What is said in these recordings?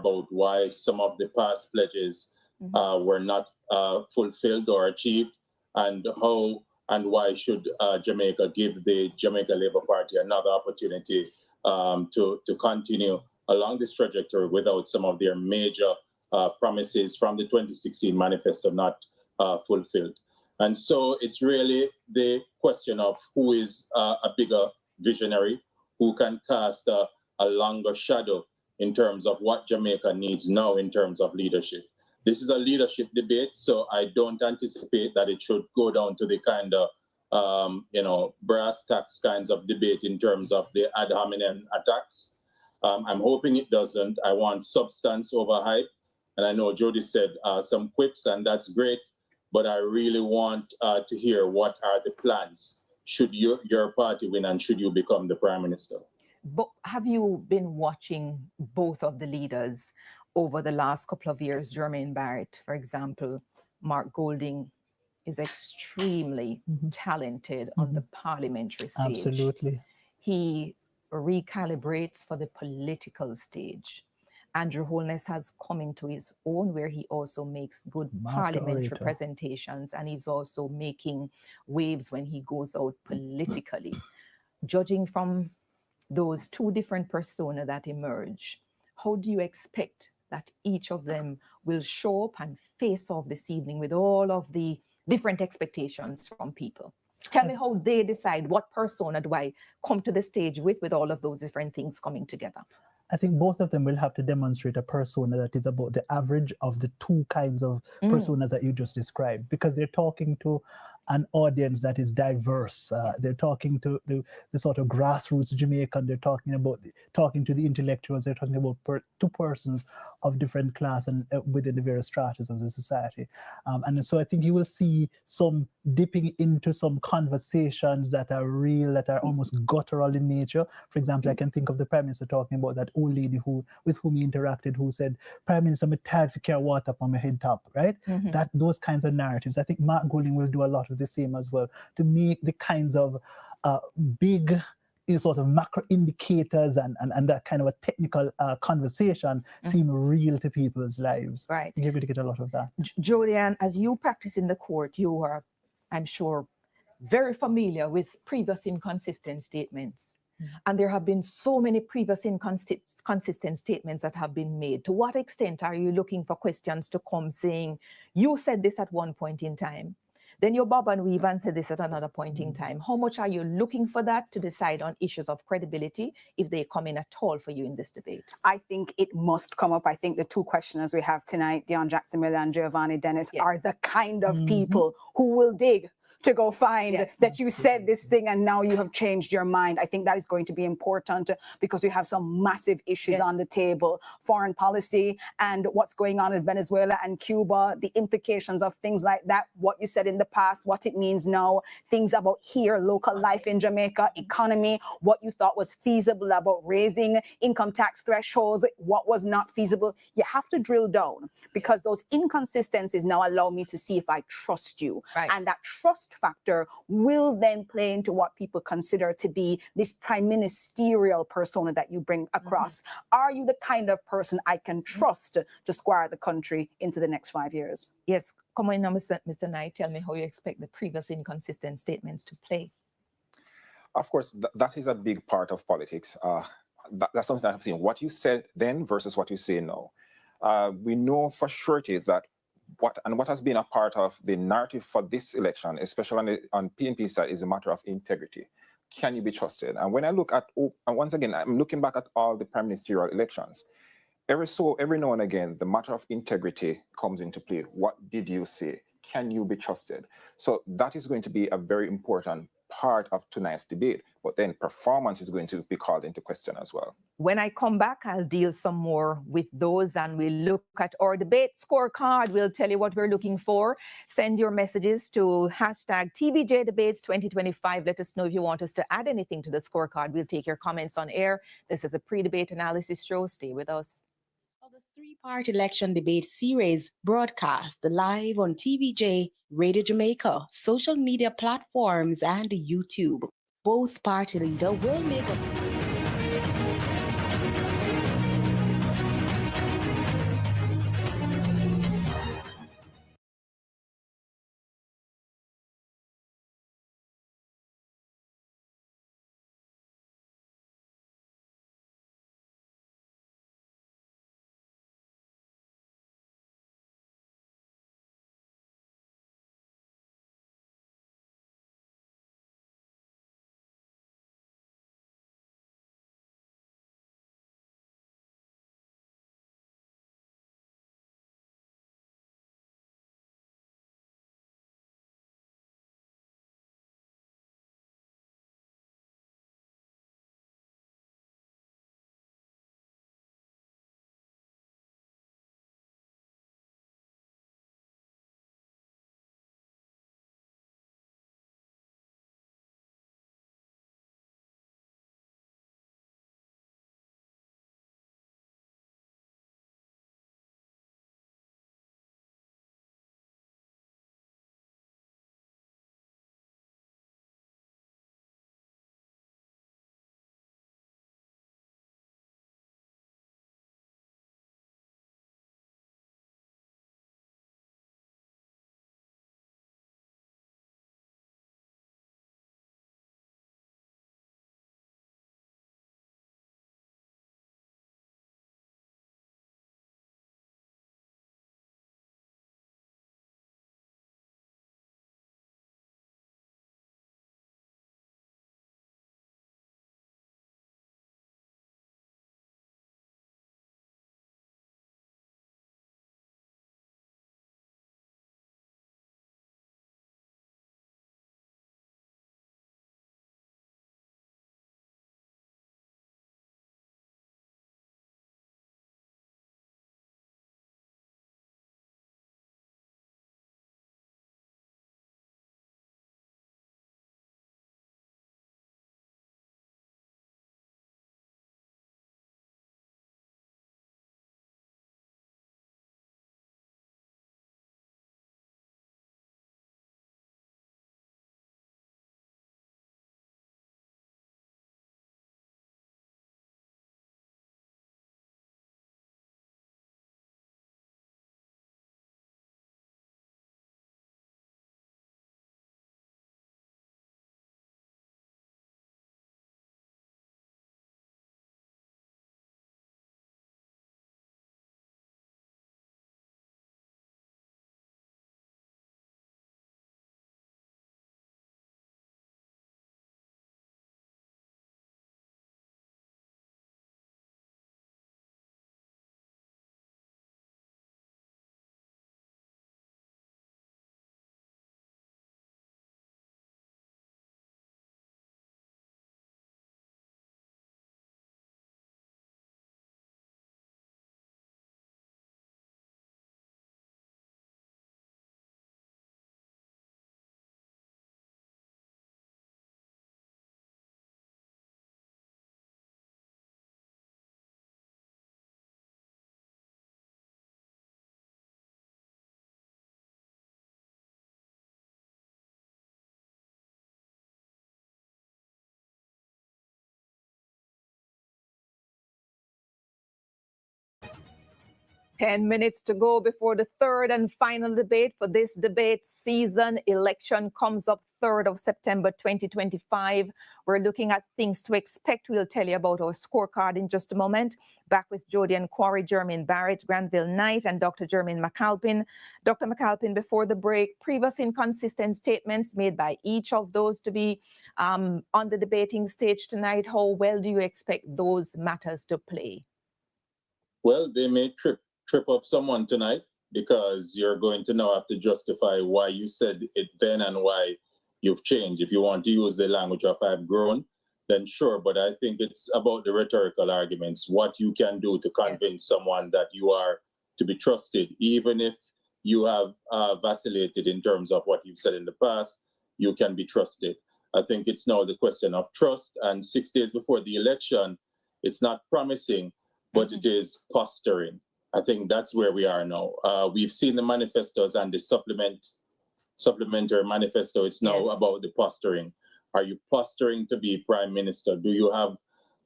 about why some of the past pledges were not fulfilled or achieved, and how and why should Jamaica give the Jamaica Labour Party another opportunity to continue along this trajectory without some of their major promises from the 2016 manifesto not fulfilled. And so it's really the question of who is a bigger visionary, who can cast a longer shadow in terms of what Jamaica needs now in terms of leadership. This is a leadership debate, so I don't anticipate that it should go down to the kind of, brass tacks kinds of debate in terms of the ad hominem attacks. I'm hoping it doesn't. I want substance over hype. And I know Jody said some quips, and that's great, but I really want to hear what are the plans should your party win and should you become the Prime Minister. But have you been watching both of the leaders over the last couple of years? Jermaine Barrett, for example, Mark Golding is extremely talented on the parliamentary stage. Absolutely. He recalibrates for the political stage. Andrew Holness has come into his own, where he also makes good parliamentary presentations, and he's also making waves when he goes out politically. Judging from those two different personas that emerge, how do you expect that each of them will show up and face off this evening with all of the different expectations from people? Tell me how they decide what persona do I come to the stage with all of those different things coming together. I think both of them will have to demonstrate a persona that is about the average of the two kinds of personas that you just described, because they're talking to an audience that is diverse. They're talking to the sort of grassroots Jamaican. They're talking to the intellectuals. They're talking about two persons of different class and within the various stratas of the society. And so I think you will see some dipping into some conversations that are real, that are almost guttural in nature. For example, I can think of the Prime Minister talking about that old lady with whom he interacted, who said, "Prime Minister, I'm tired to carry water up on my head top," right? Those kinds of narratives. I think Mark Golding will do a lot of the same as well, to make the kinds of big sort of macro indicators and that kind of a technical conversation seem real to people's lives. Right. You're going to get a lot of that. Jodianne, as you practice in the court, you are, I'm sure, very familiar with previous inconsistent statements. And there have been so many previous inconsistent statements that have been made. To what extent are you looking for questions to come saying, you said this at one point in time, then you bob and weave and said this at another point in time? How much are you looking for that to decide on issues of credibility, if they come in at all for you in this debate? I think it must come up. I think the two questioners we have tonight, Dion Jackson Miller and Giovanni Dennis, are the kind of people who will dig to go find that you said this thing and now you have changed your mind. I think that is going to be important because we have some massive issues on the table. Foreign policy and what's going on in Venezuela and Cuba, the implications of things like that, what you said in the past, what it means now, things about here, local life in Jamaica, economy, what you thought was feasible about raising income tax thresholds, what was not feasible. You have to drill down, because those inconsistencies now allow me to see if I trust you. And that trust factor will then play into what people consider to be this prime ministerial persona that you bring across. Are you the kind of person I can trust to squire the country into the next 5 years? Yes, come on now, Mr. Knight, tell me how you expect the previous inconsistent statements to play. Of course, that is a big part of politics. That's something I've seen. What you said then versus what you say now. We know for surety that what has been a part of the narrative for this election, especially on PNP side, is a matter of integrity. Can you be trusted? And when I look at, and once again, I'm looking back at all the prime ministerial elections, every now and again, the matter of integrity comes into play. What did you say? Can you be trusted? So that is going to be a very important part of tonight's debate, but then performance is going to be called into question as well. When I come back, I'll deal some more with those and we'll look at our debate scorecard. We'll tell you what we're looking for. Send your messages to hashtag TBJ Debates 2025. Let us know if you want us to add anything to the scorecard. We'll take your comments on air. This is a pre-debate analysis show. Stay with us. The three-part election debate series broadcast live on TVJ, Radio Jamaica, social media platforms, and YouTube. Both party leaders will make a 10 minutes to go before the third and final debate for this debate season. Election comes up 3rd of September 2025. We're looking at things to expect. We'll tell you about our scorecard in just a moment. Back with Jody and Quarry, Jermaine Barrett, Granville Knight, and Dr. Jermaine McAlpin. Dr. McAlpin, before the break, previous inconsistent statements made by each of those to be on the debating stage tonight. How well do you expect those matters to play? Well, they may trip up someone tonight, because you're going to now have to justify why you said it then and why you've changed. If you want to use the language of I've grown, then sure, but I think it's about the rhetorical arguments, what you can do to convince someone that you are to be trusted, even if you have vacillated in terms of what you've said in the past, you can be trusted. I think it's now the question of trust, and 6 days before the election, it's not promising, but it is posturing. I think that's where we are now. We've seen the manifestos and the supplementary manifesto. It's now about the posturing. Are you posturing to be prime minister? Do you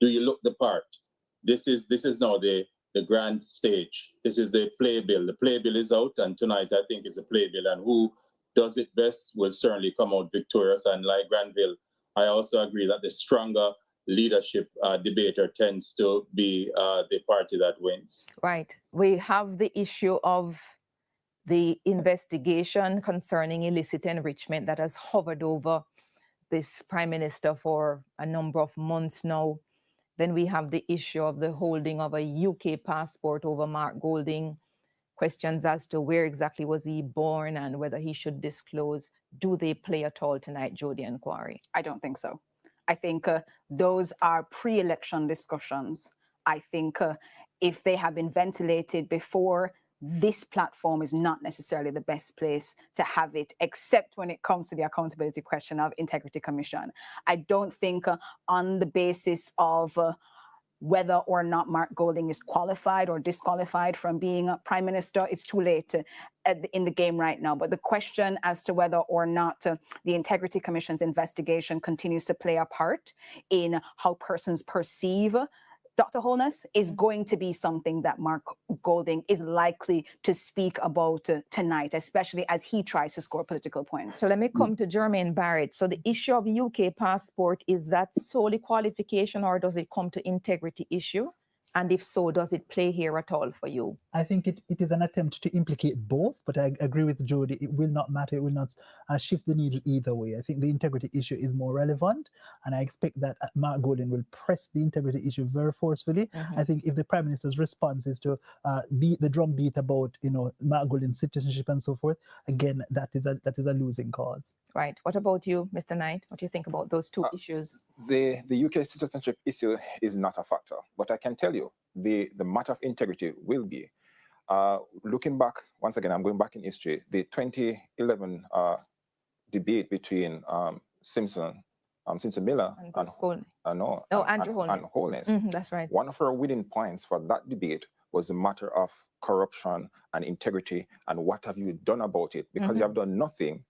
look the part? This is now the grand stage. This is the playbill. The playbill is out, and tonight I think is a playbill, and who does it best will certainly come out victorious. And like Granville, I also agree that the stronger leadership debater tends to be the party that wins. Right. We have the issue of the investigation concerning illicit enrichment that has hovered over this prime minister for a number of months now. Then we have the issue of the holding of a UK passport over Mark Golding. Questions as to where exactly was he born and whether he should disclose. Do they play at all tonight, Jody and Quarry? I don't think so. I think those are pre-election discussions. I think if they have been ventilated before, this platform is not necessarily the best place to have it, except when it comes to the accountability question of Integrity Commission. I don't think on the basis of whether or not Mark Golding is qualified or disqualified from being a prime minister, it's too late in the game right now. But the question as to whether or not the Integrity Commission's investigation continues to play a part in how persons perceive Dr. Holness is going to be something that Mark Golding is likely to speak about tonight, especially as he tries to score political points. So let me come to Jermaine Barrett. So the issue of UK passport, is that solely qualification, or does it come to integrity issue? And if so, does it play here at all for you? I think it is an attempt to implicate both, but I agree with Jody. It will not matter. It will not shift the needle either way. I think the integrity issue is more relevant, and I expect that Mark Golding will press the integrity issue very forcefully. I think if the Prime Minister's response is to beat the drumbeat about Mark Golding's citizenship and so forth, again, that is a losing cause. Right. What about you, Mr. Knight? What do you think about those two issues? The UK citizenship issue is not a factor, but I can tell you the matter of integrity will be. Looking back, once again, I'm going back in history, the 2011 debate between Simpson Miller and Andrew Holness. That's right. One of her winning points for that debate was the matter of corruption and integrity, and what have you done about it? Because you have done nothing,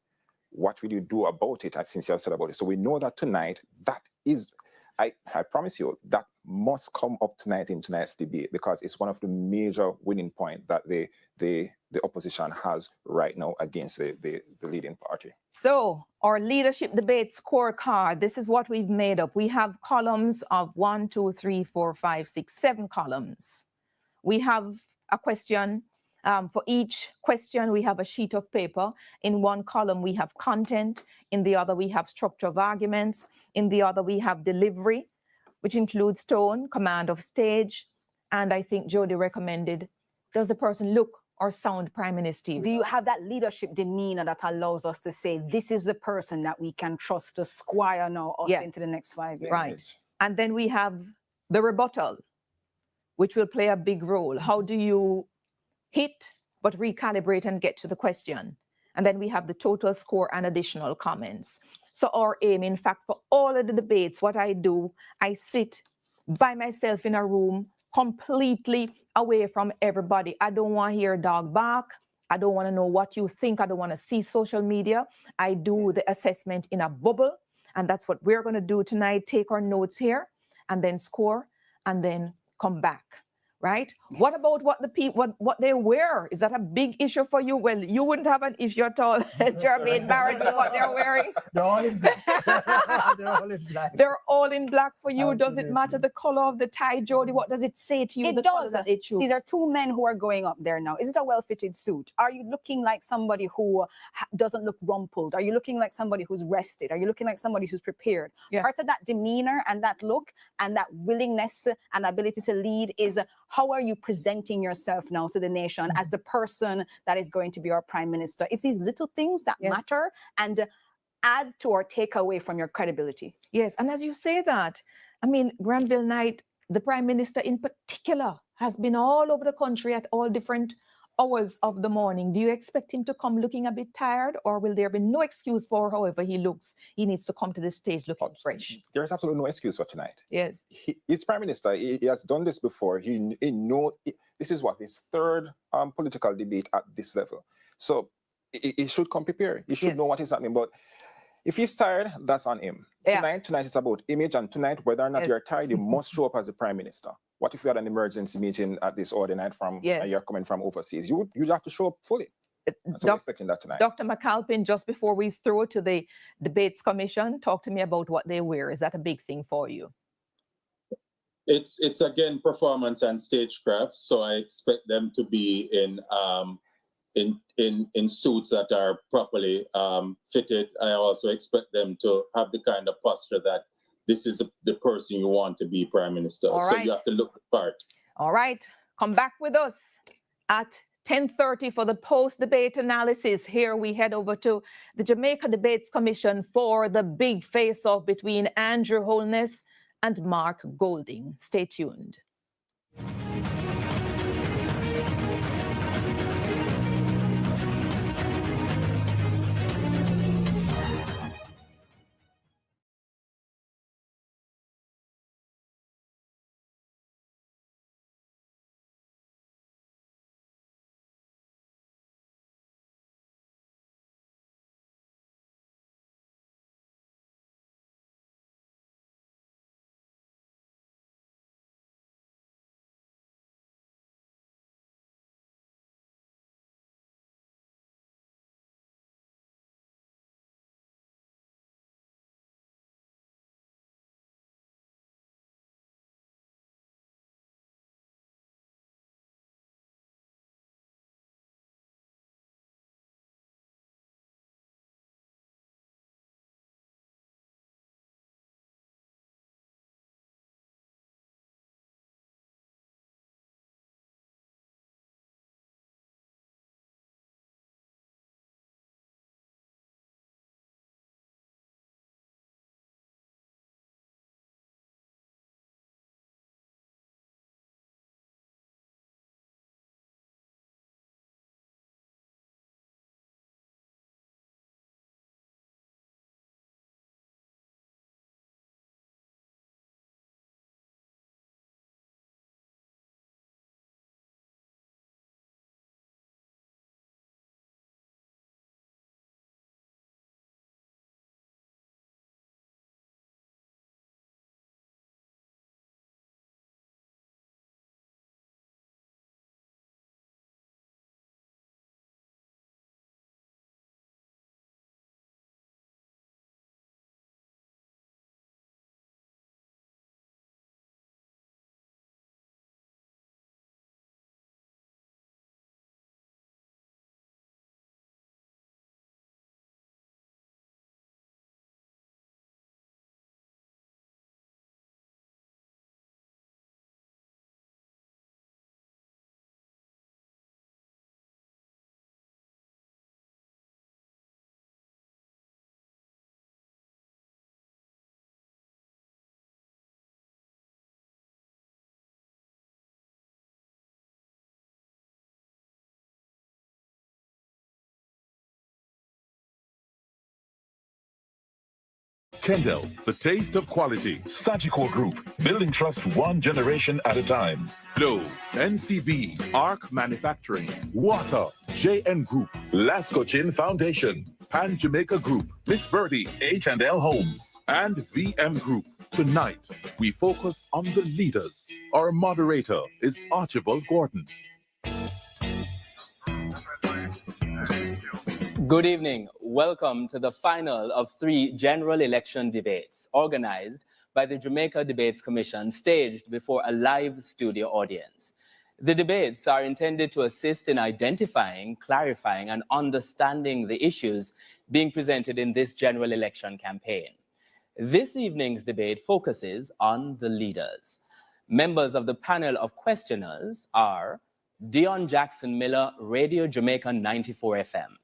what will you do about it since you have said about it? So we know that tonight, that is, I promise you, that must come up tonight in tonight's debate, because it's one of the major winning points that the opposition has right now against the leading party. So our leadership debate scorecard, this is what we've made up. We have columns of 1, 2, 3, 4, 5, 6, 7 columns. We have a question. For each question, we have a sheet of paper. In one column, we have content. In the other, we have structure of arguments. In the other, we have delivery, which includes tone, command of stage. And I think Jody recommended, does the person look or sound prime ministerial? Do you have that leadership demeanor that allows us to say, this is the person that we can trust to squire now us into the next 5 years? Right. And then we have the rebuttal, which will play a big role. How do you hit but recalibrate and get to the question? And then we have the total score and additional comments. So our aim, in fact, for all of the debates, what I do, I sit by myself in a room completely away from everybody. I don't want to hear a dog bark. I don't want to know what you think. I don't want to see social media. I do the assessment in a bubble. And that's what we're going to do tonight. Take our notes here and then score and then come back. right? What about what the people, what they wear? Is that a big issue for you? Well, you wouldn't have an issue at all, Jermaine Barrett, with what they're wearing. They're all in black. They're all in black. They're all in black for you. Absolutely. Does it matter the color of the tie, Jody? What does it say to you? It the does. That they choose? These are two men who are going up there now. Is it a well-fitted suit? Are you looking like somebody who doesn't look rumpled? Are you looking like somebody who's rested? Are you looking like somebody who's prepared? Yeah. Part of that demeanor and that look and that willingness and ability to lead is how are you presenting yourself now to the nation as the person that is going to be our prime minister? It's these little things that matter and add to or take away from your credibility. Yes, and as you say that, I mean, Granville Knight, the prime minister in particular, has been all over the country at all different hours of the morning. Do you expect him to come looking a bit tired, or will there be no excuse for however he looks? He needs to come to the stage looking fresh. There's absolutely no excuse for tonight. Yes. He's prime minister. He has done this before. He knows this is what his third political debate at this level. So he should come prepared. He should know what is happening. But if he's tired, that's on him. Yeah. Tonight is about image, and tonight, whether or not you're tired, you must show up as the prime minister. What if you had an emergency meeting at this or the night from and you're coming from overseas? You'd have to show up fully. So we're expecting that tonight. Dr. McAlpin, just before we throw to the Debates Commission, talk to me about what they wear. Is that a big thing for you? It's again performance and stagecraft. So I expect them to be in suits that are properly fitted. I also expect them to have the kind of posture that this is the person you want to be prime minister. All so right. you have to look the part. All right. Come back with us at 10:30 for the post-debate analysis. Here we head over to the Jamaica Debates Commission for the big face-off between Andrew Holness and Mark Golding. Stay tuned. Kendall, the taste of quality. Sagicor Group, building trust one generation at a time. Flow, NCB, Arc Manufacturing. Water, JN Group, Lascochin Foundation. and Jamaica Group, Miss Birdie, H&L Homes, and VM Group. Tonight, we focus on the leaders. Our moderator is Archibald Gordon. Good evening. Welcome to the final of 3 general election debates organized by the Jamaica Debates Commission, staged before a live studio audience. The debates are intended to assist in identifying, clarifying, and understanding the issues being presented in this general election campaign. This evening's debate focuses on the leaders. Members of the panel of questioners are Dion Jackson Miller, Radio Jamaica 94 FM,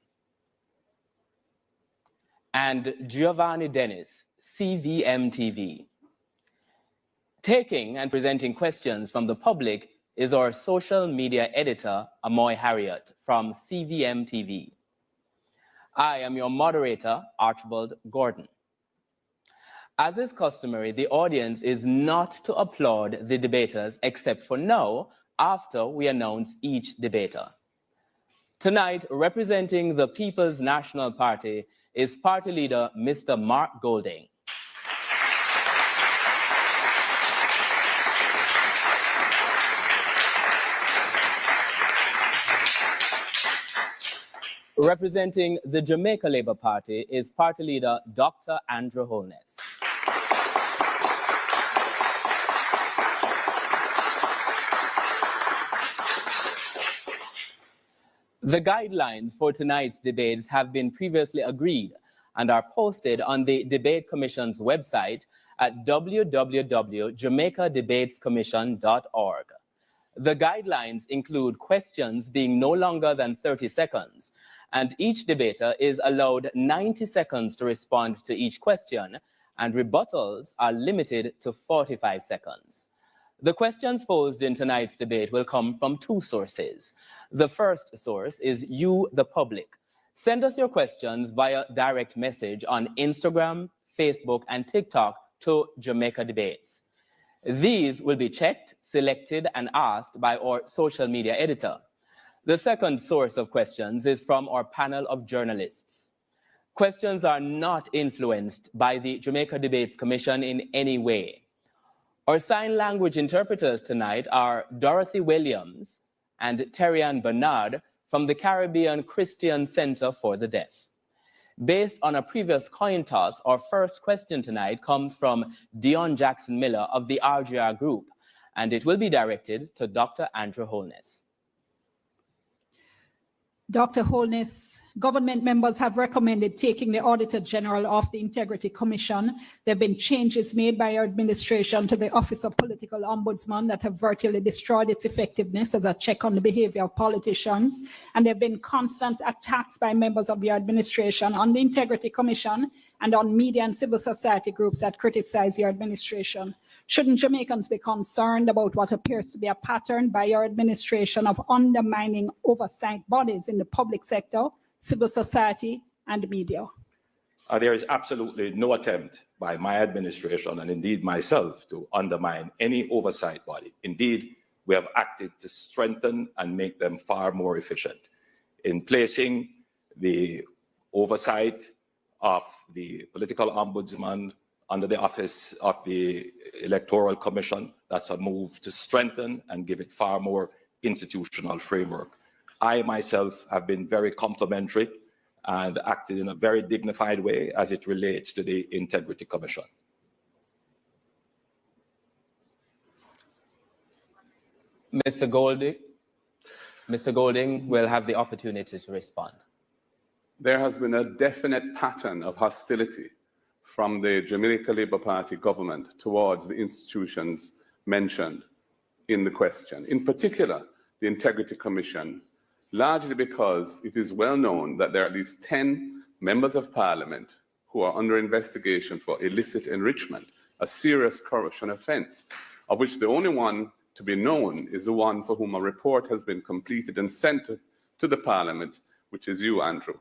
and Giovanni Dennis, CVM TV. Taking and presenting questions from the public is our social media editor, Amoy Harriott, from CVM TV. I am your moderator, Archibald Gordon. As is customary, the audience is not to applaud the debaters except for now, after we announce each debater. Tonight, representing the People's National Party is party leader Mr. Mark Golding. Representing the Jamaica Labour Party is party leader Dr. Andrew Holness. The guidelines for tonight's debates have been previously agreed and are posted on the Debate Commission's website at www.jamaicadebatescommission.org. The guidelines include questions being no longer than 30 seconds, and each debater is allowed 90 seconds to respond to each question, and rebuttals are limited to 45 seconds. The questions posed in tonight's debate will come from 2 sources. The first source is you, the public. Send us your questions via direct message on Instagram, Facebook, and TikTok to Jamaica Debates. These will be checked, selected, and asked by our social media editor. The second source of questions is from our panel of journalists. Questions are not influenced by the Jamaica Debates Commission in any way. Our sign language interpreters tonight are Dorothy Williams and Terrian Bernard from the Caribbean Christian Center for the Deaf. Based on a previous coin toss, our first question tonight comes from Dion Jackson Miller of the RGR Group, and it will be directed to Dr. Andrew Holness. Dr. Holness, government members have recommended taking the Auditor General off the Integrity Commission. There have been changes made by your administration to the Office of Political Ombudsman that have virtually destroyed its effectiveness as a check on the behavior of politicians. And there have been constant attacks by members of your administration on the Integrity Commission and on media and civil society groups that criticize your administration. Shouldn't Jamaicans be concerned about what appears to be a pattern by your administration of undermining oversight bodies in the public sector, civil society, and media? There is absolutely no attempt by my administration and indeed myself to undermine any oversight body. Indeed, we have acted to strengthen and make them far more efficient in placing the oversight of the political ombudsman under the office of the Electoral Commission. That's a move to strengthen and give it far more institutional framework. I myself have been very complimentary and acted in a very dignified way as it relates to the Integrity Commission. Mr. Golding will have the opportunity to respond. There has been a definite pattern of hostility from the Jamaica Labour Party government towards the institutions mentioned in the question, in particular, the Integrity Commission, largely because it is well known that there are at least 10 members of parliament who are under investigation for illicit enrichment, a serious corruption offence, of which the only one to be known is the one for whom a report has been completed and sent to the parliament, which is you, Andrew.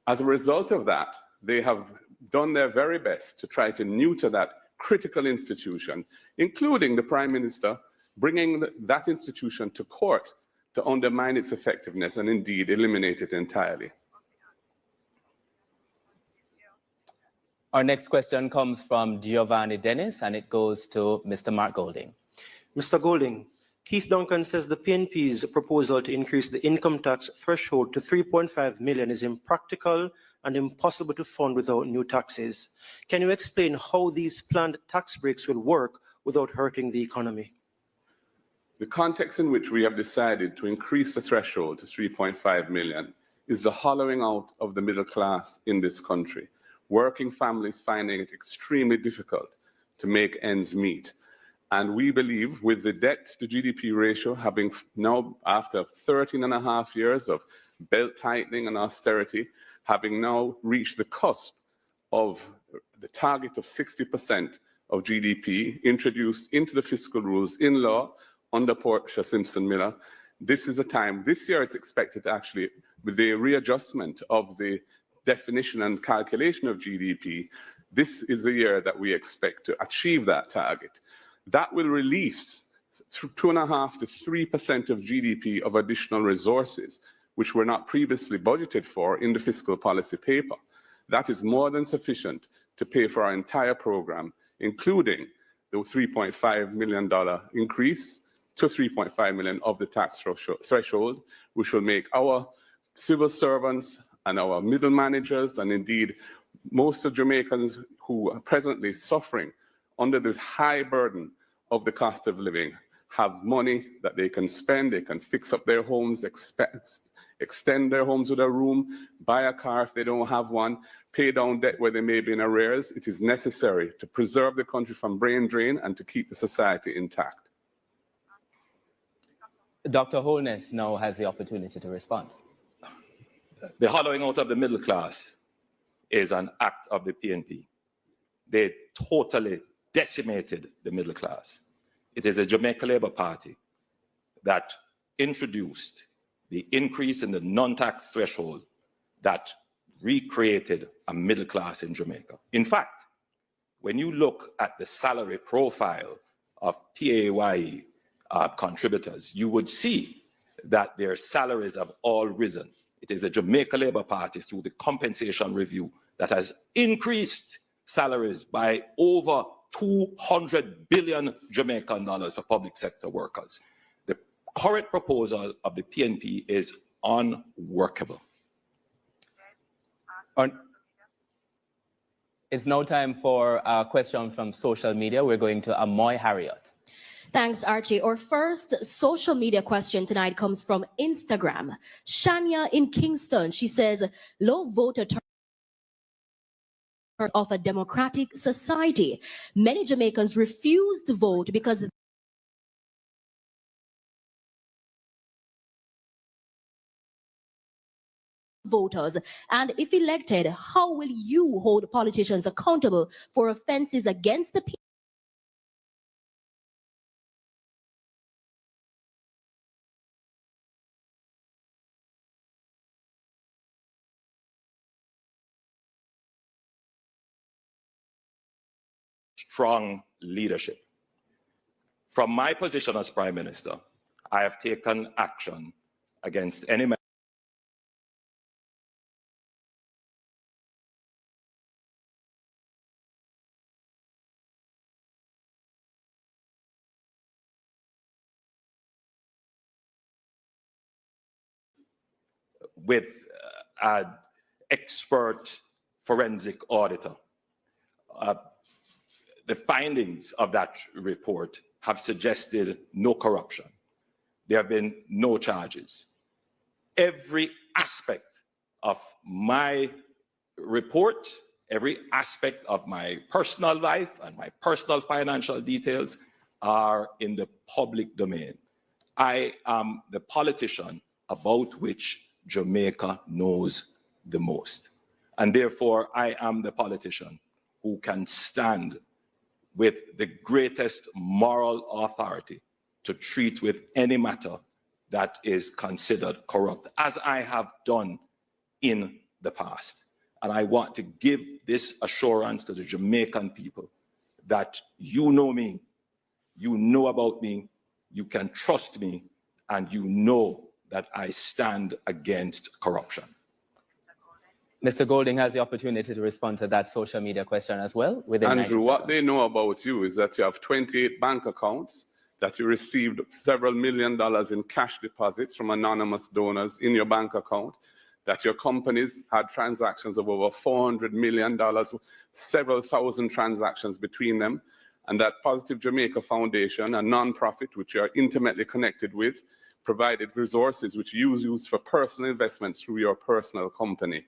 As a result of that, they have done their very best to try to neuter that critical institution, including the Prime Minister bringing that institution to court to undermine its effectiveness and indeed eliminate it entirely. Our next question comes from Giovanni Dennis, and it goes to Mr. Mark Golding. Mr. Golding, Keith Duncan says the PNP's proposal to increase the income tax threshold to 3.5 million is impractical and impossible to fund without new taxes. Can you explain how these planned tax breaks will work without hurting the economy? The context in which we have decided to increase the threshold to 3.5 million is the hollowing out of the middle class in this country. Working families finding it extremely difficult to make ends meet. And we believe with the debt to GDP ratio having now, after 13 and a half years of belt tightening and austerity, having now reached the cusp of the target of 60% of GDP introduced into the fiscal rules in law under Portia Simpson Miller, this is a time, this year it's expected to actually, with the readjustment of the definition and calculation of GDP, this is the year that we expect to achieve that target. That will release 2.5% to 3% of GDP of additional resources, which were not previously budgeted for in the fiscal policy paper. That is more than sufficient to pay for our entire program, including the $3.5 million increase to 3.5 million of the tax threshold, which will make our civil servants and our middle managers, and indeed most of Jamaicans who are presently suffering under the high burden of the cost of living, have money that they can spend, they can fix up their homes, extend their homes with a room, buy a car if they don't have one, pay down debt where they may be in arrears. It is necessary to preserve the country from brain drain and to keep the society intact. Dr. Holness now has the opportunity to respond. The hollowing out of the middle class is an act of the PNP. They totally decimated the middle class. It is a Jamaica Labour Party that introduced the increase in the non-tax threshold that recreated a middle class in Jamaica. In fact, when you look at the salary profile of PAYE contributors, you would see that their salaries have all risen. It is a Jamaica Labour Party through the compensation review that has increased salaries by over 200 billion Jamaican dollars for public sector workers. The current proposal of the PNP is unworkable. It's now time for a question from social media. We're going to Amoy Harriot. Thanks, Archie. Our first social media question tonight comes from Instagram. Shania in Kingston. She says, low voter turnout of a democratic society. Many Jamaicans refuse to vote because voters. And if elected, how will you hold politicians accountable for offenses against the people? Strong leadership. From my position as Prime Minister, I have taken action against any member with an expert forensic auditor. The findings of that report have suggested no corruption. There have been no charges. Every aspect of my report, every aspect of my personal life and my personal financial details are in the public domain. I am the politician about which Jamaica knows the most. And therefore, I am the politician who can stand with the greatest moral authority to treat with any matter that is considered corrupt, as I have done in the past. And I want to give this assurance to the Jamaican people that you know me, you know about me, you can trust me, and you know that I stand against corruption. Mr. Golding has the opportunity to respond to that social media question as well within 90 Andrew, seconds. what they know about you is that you have 28 bank accounts, that you received several $1 million in cash deposits from anonymous donors in your bank account, that your companies had transactions of over $400 million, several thousand transactions between them, and that Positive Jamaica Foundation, a non-profit which you are intimately connected with, provided resources which you use for personal investments through your personal company.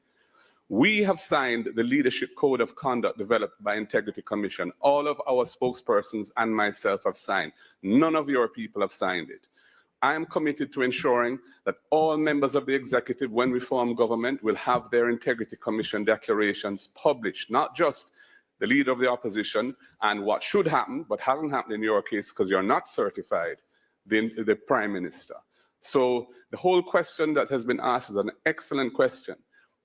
We have signed the Leadership Code of Conduct developed by Integrity Commission. All of our spokespersons and myself have signed. None of your people have signed it. I am committed to ensuring that all members of the executive, when we form government, will have their Integrity Commission declarations published, not just the leader of the opposition and what should happen, but hasn't happened in your case because you're not certified, the Prime Minister. So the whole question that has been asked is an excellent question.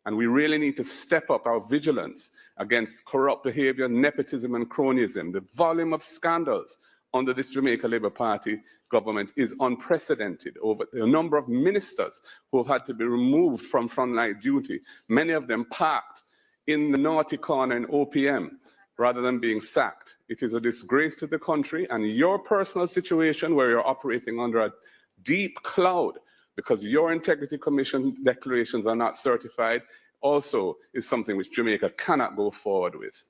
And we really need to step up our vigilance against corrupt behavior, nepotism, and cronyism. The volume of scandals under this Jamaica Labour Party government is unprecedented. Over the number of ministers who have had to be removed from frontline duty, many of them parked in the naughty corner in OPM rather than being sacked. It is a disgrace to the country, and your personal situation where you're operating under a deep cloud because your Integrity Commission declarations are not certified also is something which Jamaica cannot go forward with.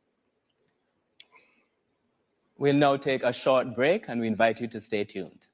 We'll now take a short break and we invite you to stay tuned.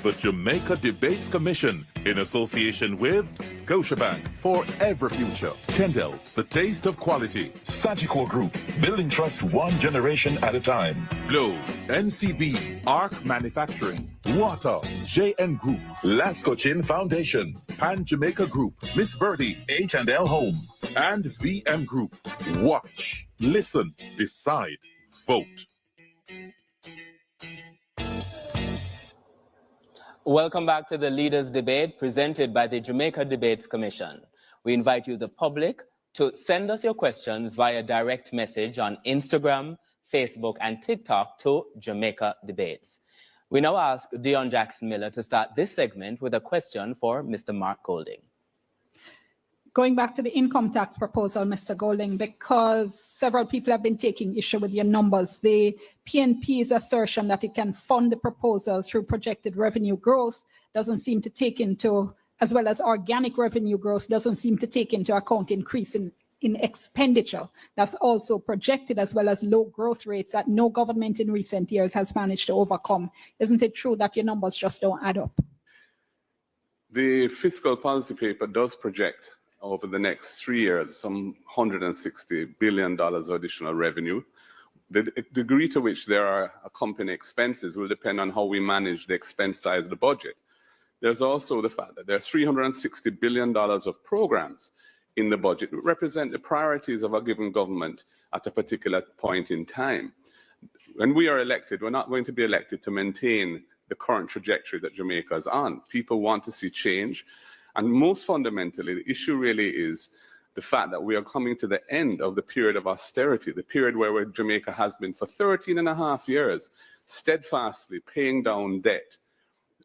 the Jamaica Debates Commission in association with Scotiabank for Ever Future. Kendall, the taste of quality. Sagicor Group, building trust one generation at a time. Glow, NCB, Arc Manufacturing, Water, JN Group, Lasco Chin Foundation, Pan Jamaica Group, Miss Birdie, H&L Homes, and VM Group. Watch, listen, decide, vote. Welcome back to the Leaders Debate presented by the Jamaica Debates Commission. We invite you, the public, to send us your questions via direct message on Instagram, Facebook, and TikTok to Jamaica Debates. We now ask Dion Jackson Miller to start this segment with a question for Mr. Mark Golding. Going back to the income tax proposal, Mr. Golding, because several people have been taking issue with your numbers. The PNP's assertion that it can fund the proposal through projected revenue growth doesn't seem to take into, as well as organic revenue growth, doesn't seem to take into account increase in expenditure. That's also projected, as well as low growth rates that no government in recent years has managed to overcome. Isn't it true that your numbers just don't add up? The fiscal policy paper does project over the next 3 years some $160 billion of additional revenue. The degree to which there are accompanying expenses will depend on how we manage the expense side of the budget. There's also the fact that there's $360 billion of programs in the budget that represent the priorities of a given government at a particular point in time. When we are elected, we're not going to be elected to maintain the current trajectory that Jamaica is on. People want to see change. And most fundamentally, the issue really is the fact that we are coming to the end of the period of austerity, the period where Jamaica has been for 13 and a half years, steadfastly paying down debt.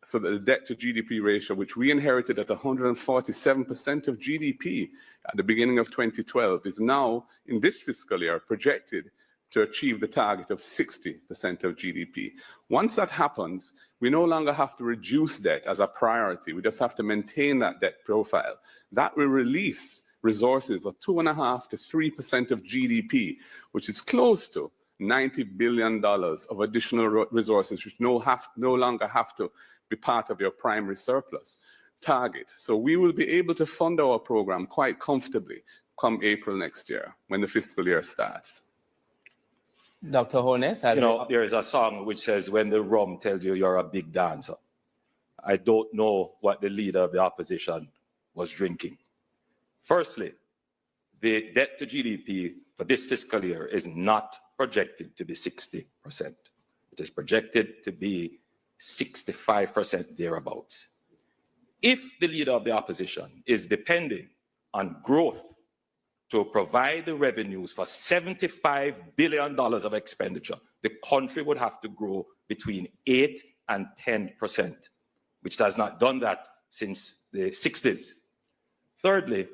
So that the debt to GDP ratio, which we inherited at 147% of GDP at the beginning of 2012, is now, in this fiscal year, projected to achieve the target of 60% of GDP. Once that happens, we no longer have to reduce debt as a priority. We just have to maintain that debt profile. That will release resources of 2.5% to 3% of GDP, which is close to $90 billion of additional resources, which no longer have to be part of your primary surplus target. So we will be able to fund our program quite comfortably come April next year, when the fiscal year starts. Dr. Holness, there is a song which says, when the rum tells you you're a big dancer. I don't know what the leader of the opposition was drinking. Firstly, the debt to GDP for this fiscal year is not projected to be 60%. It is projected to be 65% thereabouts. If the leader of the opposition is depending on growth to provide the revenues for $75 billion of expenditure, the country would have to grow between 8 and 10%, which has not done that since the 60s. Thirdly,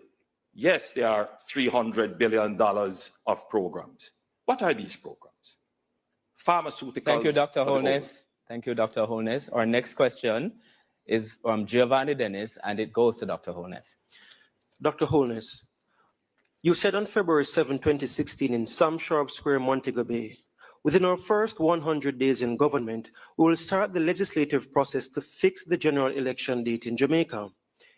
yes, there are $300 billion of programs. What are these programs? Pharmaceuticals. Thank you, Dr. Holness. Thank you, Dr. Holness. Our next question is from Giovanni Dennis, and it goes to Dr. Holness. Dr. Holness, you said on February 7, 2016 in Sam Sharp Square, Montego Bay, within our first 100 days in government, we will start the legislative process to fix the general election date in Jamaica.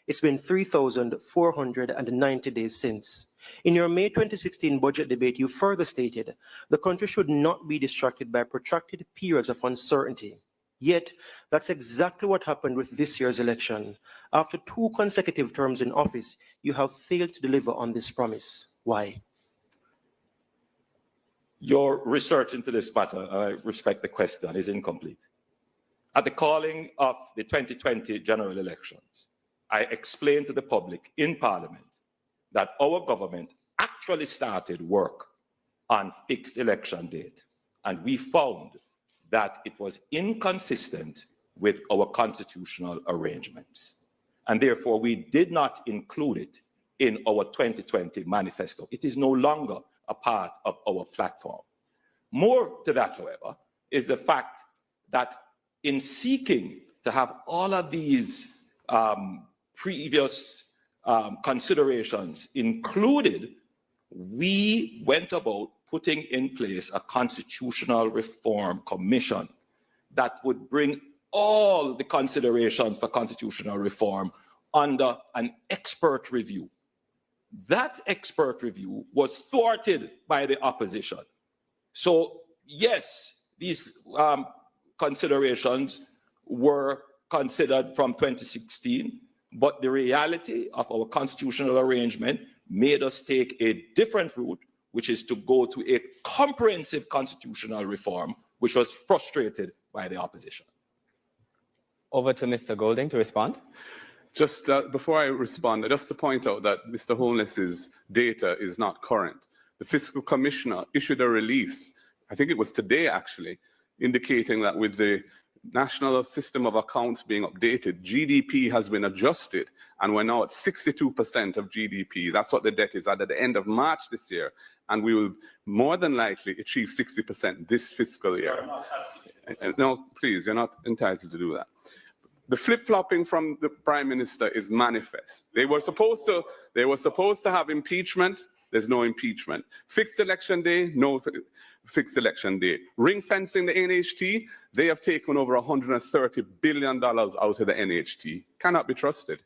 It's been 3,490 days since. In your May 2016 budget debate, you further stated the country should not be distracted by protracted periods of uncertainty. Yet, that's exactly what happened with this year's election. After 2 consecutive terms in office, you have failed to deliver on this promise. Why? Your research into this matter, I respect the question, is incomplete. At the calling of the 2020 general elections, I explained to the public in Parliament that our government actually started work on fixed election date, and we found that it was inconsistent with our constitutional arrangements. And therefore, we did not include it in our 2020 manifesto. It is no longer a part of our platform. More to that, however, is the fact that in seeking to have all of these previous considerations included, we went about putting in place a constitutional reform commission that would bring all the considerations for constitutional reform under an expert review. That expert review was thwarted by the opposition. So yes, these considerations were considered from 2016, but the reality of our constitutional arrangement made us take a different route, which is to go to a comprehensive constitutional reform, which was frustrated by the opposition. Over to Mr. Golding to respond. Just before I respond, just to point out that Mr. Holness's data is not current. The Fiscal Commissioner issued a release, I think it was today actually, indicating that with the National System of Accounts being updated, GDP has been adjusted, and we're now at 62% of GDP. That's what the debt is at the end of March this year, and we will more than likely achieve 60% this fiscal year. No, please, you're not entitled to do that. The flip-flopping from the Prime Minister is manifest. They were supposed to have impeachment. There's no impeachment. Fixed election day, no fixed election day. Ring fencing the NHT, they have taken over $130 billion out of the NHT. Cannot be trusted.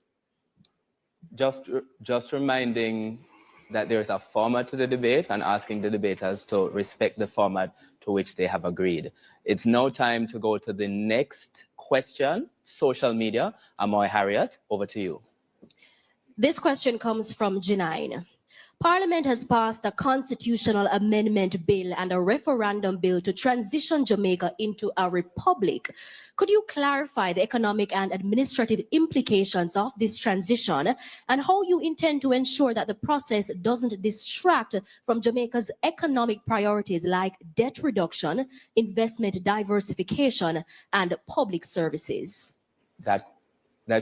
Just reminding that there's a format to the debate and asking the debaters to respect the format to which they have agreed. It's now time to go to the next question. Social media. Amoy Harriet, over to you. This question comes from Janine. Parliament has passed a constitutional amendment bill and a referendum bill to transition Jamaica into a republic. Could you clarify the economic and administrative implications of this transition and how you intend to ensure that the process doesn't distract from Jamaica's economic priorities like debt reduction, investment diversification, and public services? That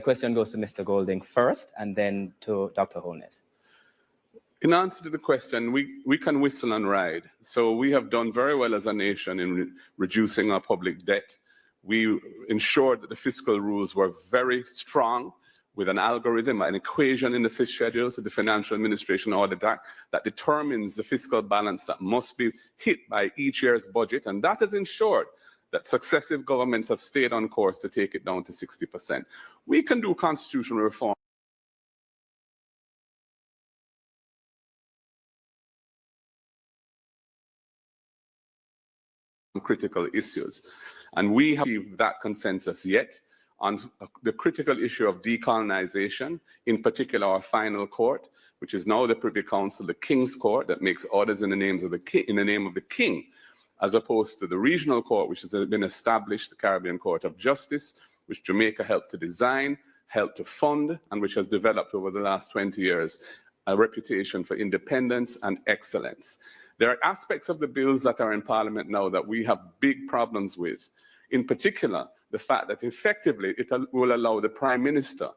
question goes to Mr. Golding first and then to Dr. Holness. In answer to the question, we can whistle and ride. So we have done very well as a nation in reducing our public debt. We ensured that the fiscal rules were very strong with an algorithm, an equation in the fifth schedule to the Financial Administration Audit Act that determines the fiscal balance that must be hit by each year's budget. And that has ensured that successive governments have stayed on course to take it down to 60%. We can do constitutional reform. Critical issues, and we have achieved that consensus yet on the critical issue of decolonization, in particular our final court, which is now the Privy Council, the King's Court, that makes orders in the name of the King, as opposed to the regional court, which has been established, the Caribbean Court of Justice, which Jamaica helped to design, helped to fund, and which has developed over the last 20 years a reputation for independence and excellence. There are aspects of the bills that are in Parliament now that we have big problems with. In particular, the fact that effectively it will allow the Prime Minister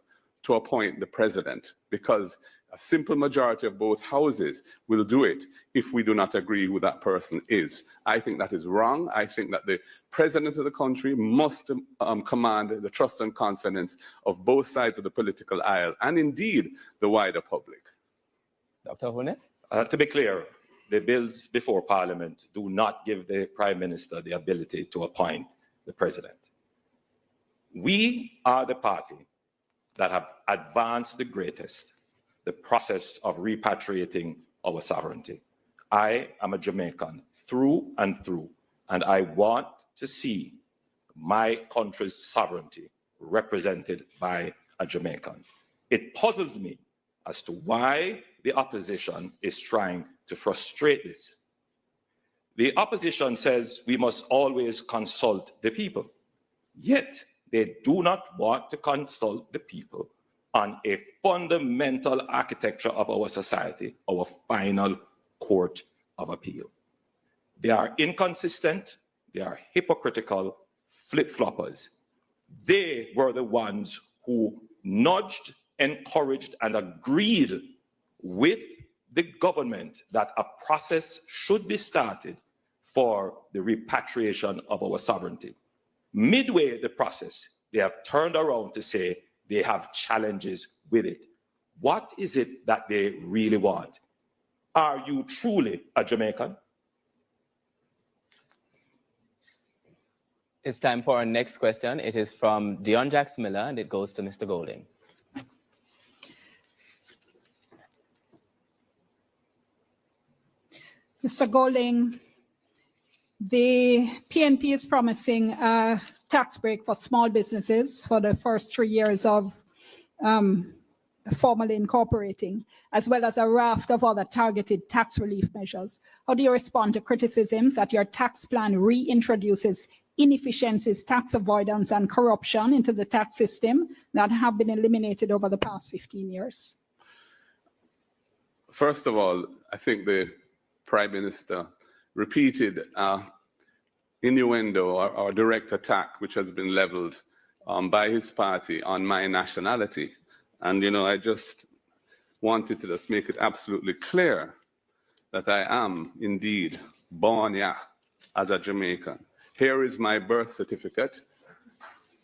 to appoint the President, because a simple majority of both houses will do it if we do not agree who that person is. I think that is wrong. I think that the President of the country must command the trust and confidence of both sides of the political aisle, and indeed the wider public. Dr. Holness? To be clear, the bills before Parliament do not give the Prime Minister the ability to appoint the President. We are the party that have advanced the greatest, the process of repatriating our sovereignty. I am a Jamaican through and through, and I want to see my country's sovereignty represented by a Jamaican. It puzzles me as to why the opposition is trying to frustrate this. The opposition says we must always consult the people, yet they do not want to consult the people on a fundamental architecture of our society, our final court of appeal. They are inconsistent, they are hypocritical, flip-floppers. They were the ones who nudged, encouraged, and agreed with the government that a process should be started for the repatriation of our sovereignty. Midway the process, they have turned around to say they have challenges with it. What is it that they really want? Are you truly a Jamaican? It's time for our next question. It is from Dion Jax-Miller, and it goes to Mr. Golding. Mr. Golding, the PNP is promising a tax break for small businesses for the first 3 years of formally incorporating, as well as a raft of other targeted tax relief measures. How do you respond to criticisms that your tax plan reintroduces inefficiencies, tax avoidance, and corruption into the tax system that have been eliminated over the past 15 years? First of all, I think the Prime Minister repeated innuendo or direct attack, which has been leveled by his party on my nationality. And, you know, I just wanted to just make it absolutely clear that I am indeed born here as a Jamaican. Here is my birth certificate,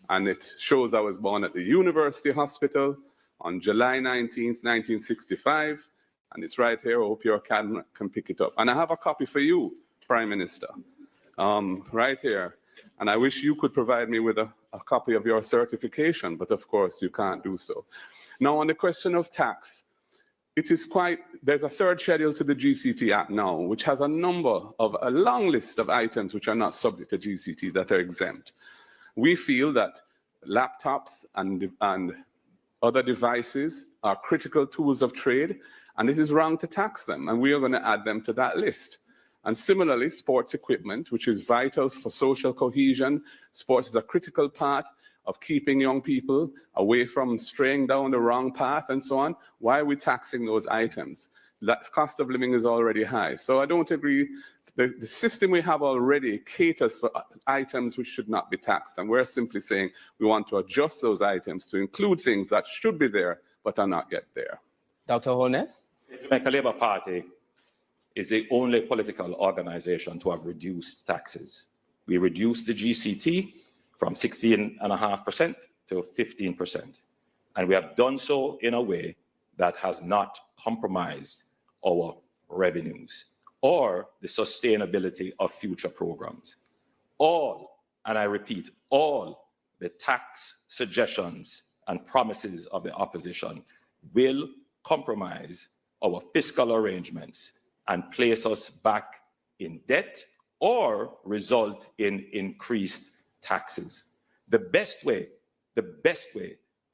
and it shows I was born at the University Hospital on July 19th, 1965, and it's right here. I hope your camera can pick it up. And I have a copy for you, Prime Minister, right here. And I wish you could provide me with a copy of your certification, but of course you can't do so. Now, on the question of tax, it is there's a third schedule to the GCT Act now, which has a long list of items which are not subject to GCT that are exempt. We feel that laptops and other devices are critical tools of trade, and it is wrong to tax them, and we are going to add them to that list. And similarly, sports equipment, which is vital for social cohesion. Sports is a critical part of keeping young people away from straying down the wrong path and so on. Why are we taxing those items? That cost of living is already high. So I don't agree. The system we have already caters for items which should not be taxed. And we're simply saying we want to adjust those items to include things that should be there but are not yet there. Dr. Holness? The Jamaica Labour Party is the only political organization to have reduced taxes. We reduced the GCT from 16.5% to 15%. And we have done so in a way that has not compromised our revenues or the sustainability of future programs. All, and I repeat, all the tax suggestions and promises of the opposition will compromise our fiscal arrangements and place us back in debt or result in increased taxes. The best way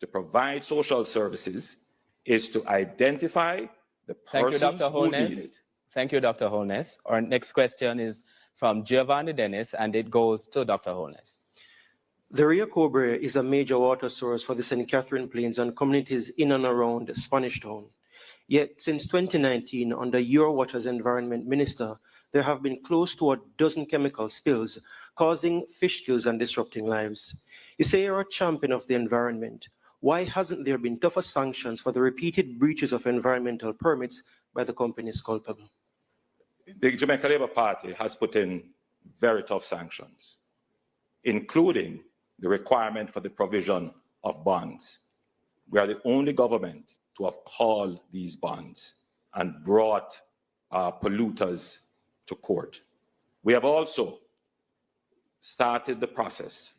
to provide social services is to identify the persons who need it. Thank you, Dr. Holness. Our next question is from Giovanni Dennis, and it goes to Dr. Holness. The Rio Cobre is a major water source for the St. Catherine Plains and communities in and around Spanish Town. Yet, since 2019, under your watch as Environment Minister, there have been close to a dozen chemical spills causing fish kills and disrupting lives. You say you're a champion of the environment. Why hasn't there been tougher sanctions for the repeated breaches of environmental permits by the companies culpable? The Jamaica Labour Party has put in very tough sanctions, including the requirement for the provision of bonds. We are the only government to have called these bonds and brought polluters to court. We have also started the process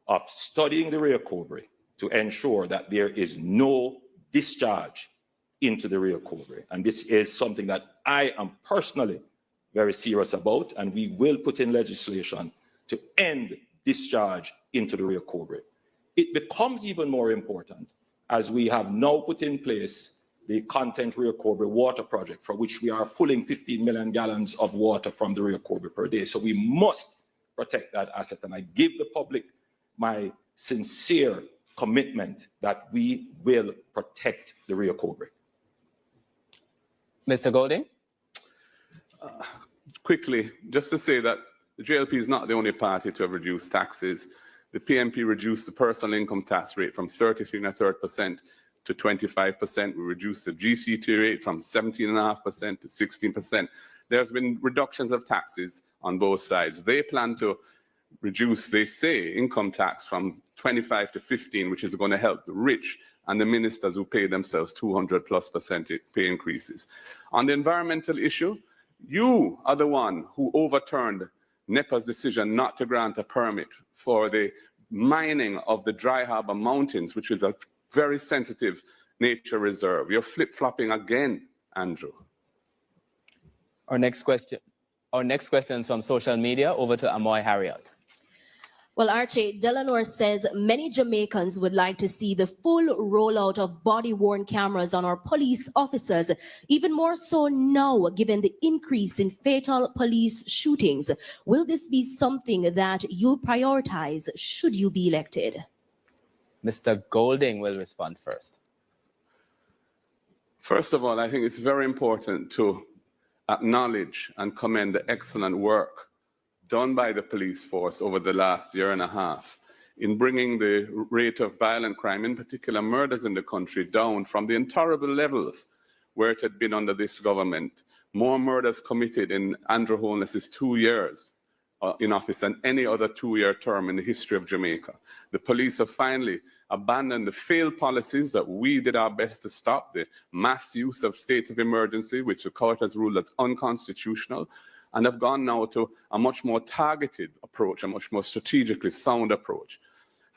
of studying the Rio Cobre to ensure that there is no discharge into the Rio Cobre. And this is something that I am personally very serious about, and we will put in legislation to end discharge into the Rio Cobre. It becomes even more important as we have now put in place the Content Rio Cobre water project, for which we are pulling 15 million gallons of water from the Rio Cobre per day. So we must protect that asset. And I give the public my sincere commitment that we will protect the Rio Cobre. Mr. Golding? Quickly, just to say that the JLP is not the only party to have reduced taxes. The PNP reduced the personal income tax rate from 33.3% to 25%. We reduced the GCT rate from 17.5% to 16%. There's been reductions of taxes on both sides. They plan to reduce, they say, income tax from 25 to 15, which is going to help the rich and the ministers who pay themselves 200+% pay increases. On the environmental issue, you are the one who overturned NEPA's decision not to grant a permit for the mining of the Dry Harbor Mountains, which is a very sensitive nature reserve. You're flip-flopping again, Andrew. Our next question is from social media. Over to Amoy Harriot. Well, Archie, Delanor says many Jamaicans would like to see the full rollout of body-worn cameras on our police officers, even more so now, given the increase in fatal police shootings. Will this be something that you'll prioritize should you be elected? Mr. Golding will respond first. First of all, I think it's very important to acknowledge and commend the excellent work done by the police force over the last year and a half in bringing the rate of violent crime, in particular murders in the country, down from the intolerable levels where it had been under this government. More murders committed in Andrew Holness's 2 years in office than any other 2-year term in the history of Jamaica. The police have finally abandoned the failed policies that we did our best to stop, the mass use of states of emergency, which the court has ruled as unconstitutional, and have gone now to a much more targeted approach, a much more strategically sound approach.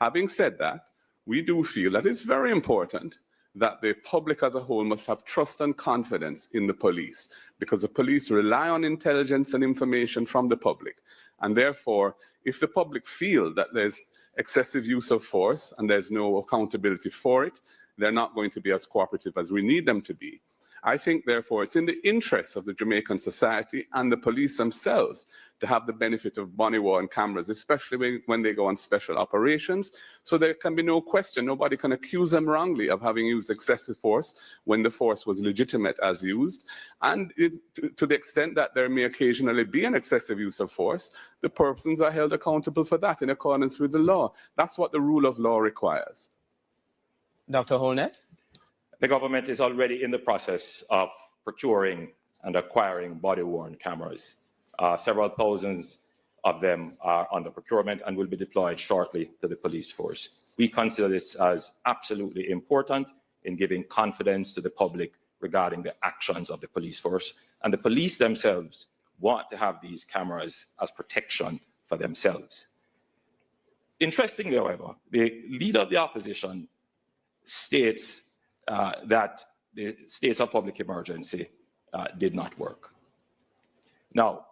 Having said that, we do feel that it's very important that the public as a whole must have trust and confidence in the police, because the police rely on intelligence and information from the public. And therefore, if the public feel that there's excessive use of force and there's no accountability for it, they're not going to be as cooperative as we need them to be. I think, therefore, it's in the interest of the Jamaican society and the police themselves to have the benefit of body-worn cameras, especially when they go on special operations. So there can be no question, nobody can accuse them wrongly of having used excessive force when the force was legitimate as used. And to the extent that there may occasionally be an excessive use of force, the persons are held accountable for that in accordance with the law. That's what the rule of law requires. Dr. Holness? The government is already in the process of procuring and acquiring body-worn cameras. Several thousands of them are under procurement and will be deployed shortly to the police force. We consider this as absolutely important in giving confidence to the public regarding the actions of the police force. And the police themselves want to have these cameras as protection for themselves. Interestingly, however, the leader of the opposition states that the states of public emergency did not work. Now,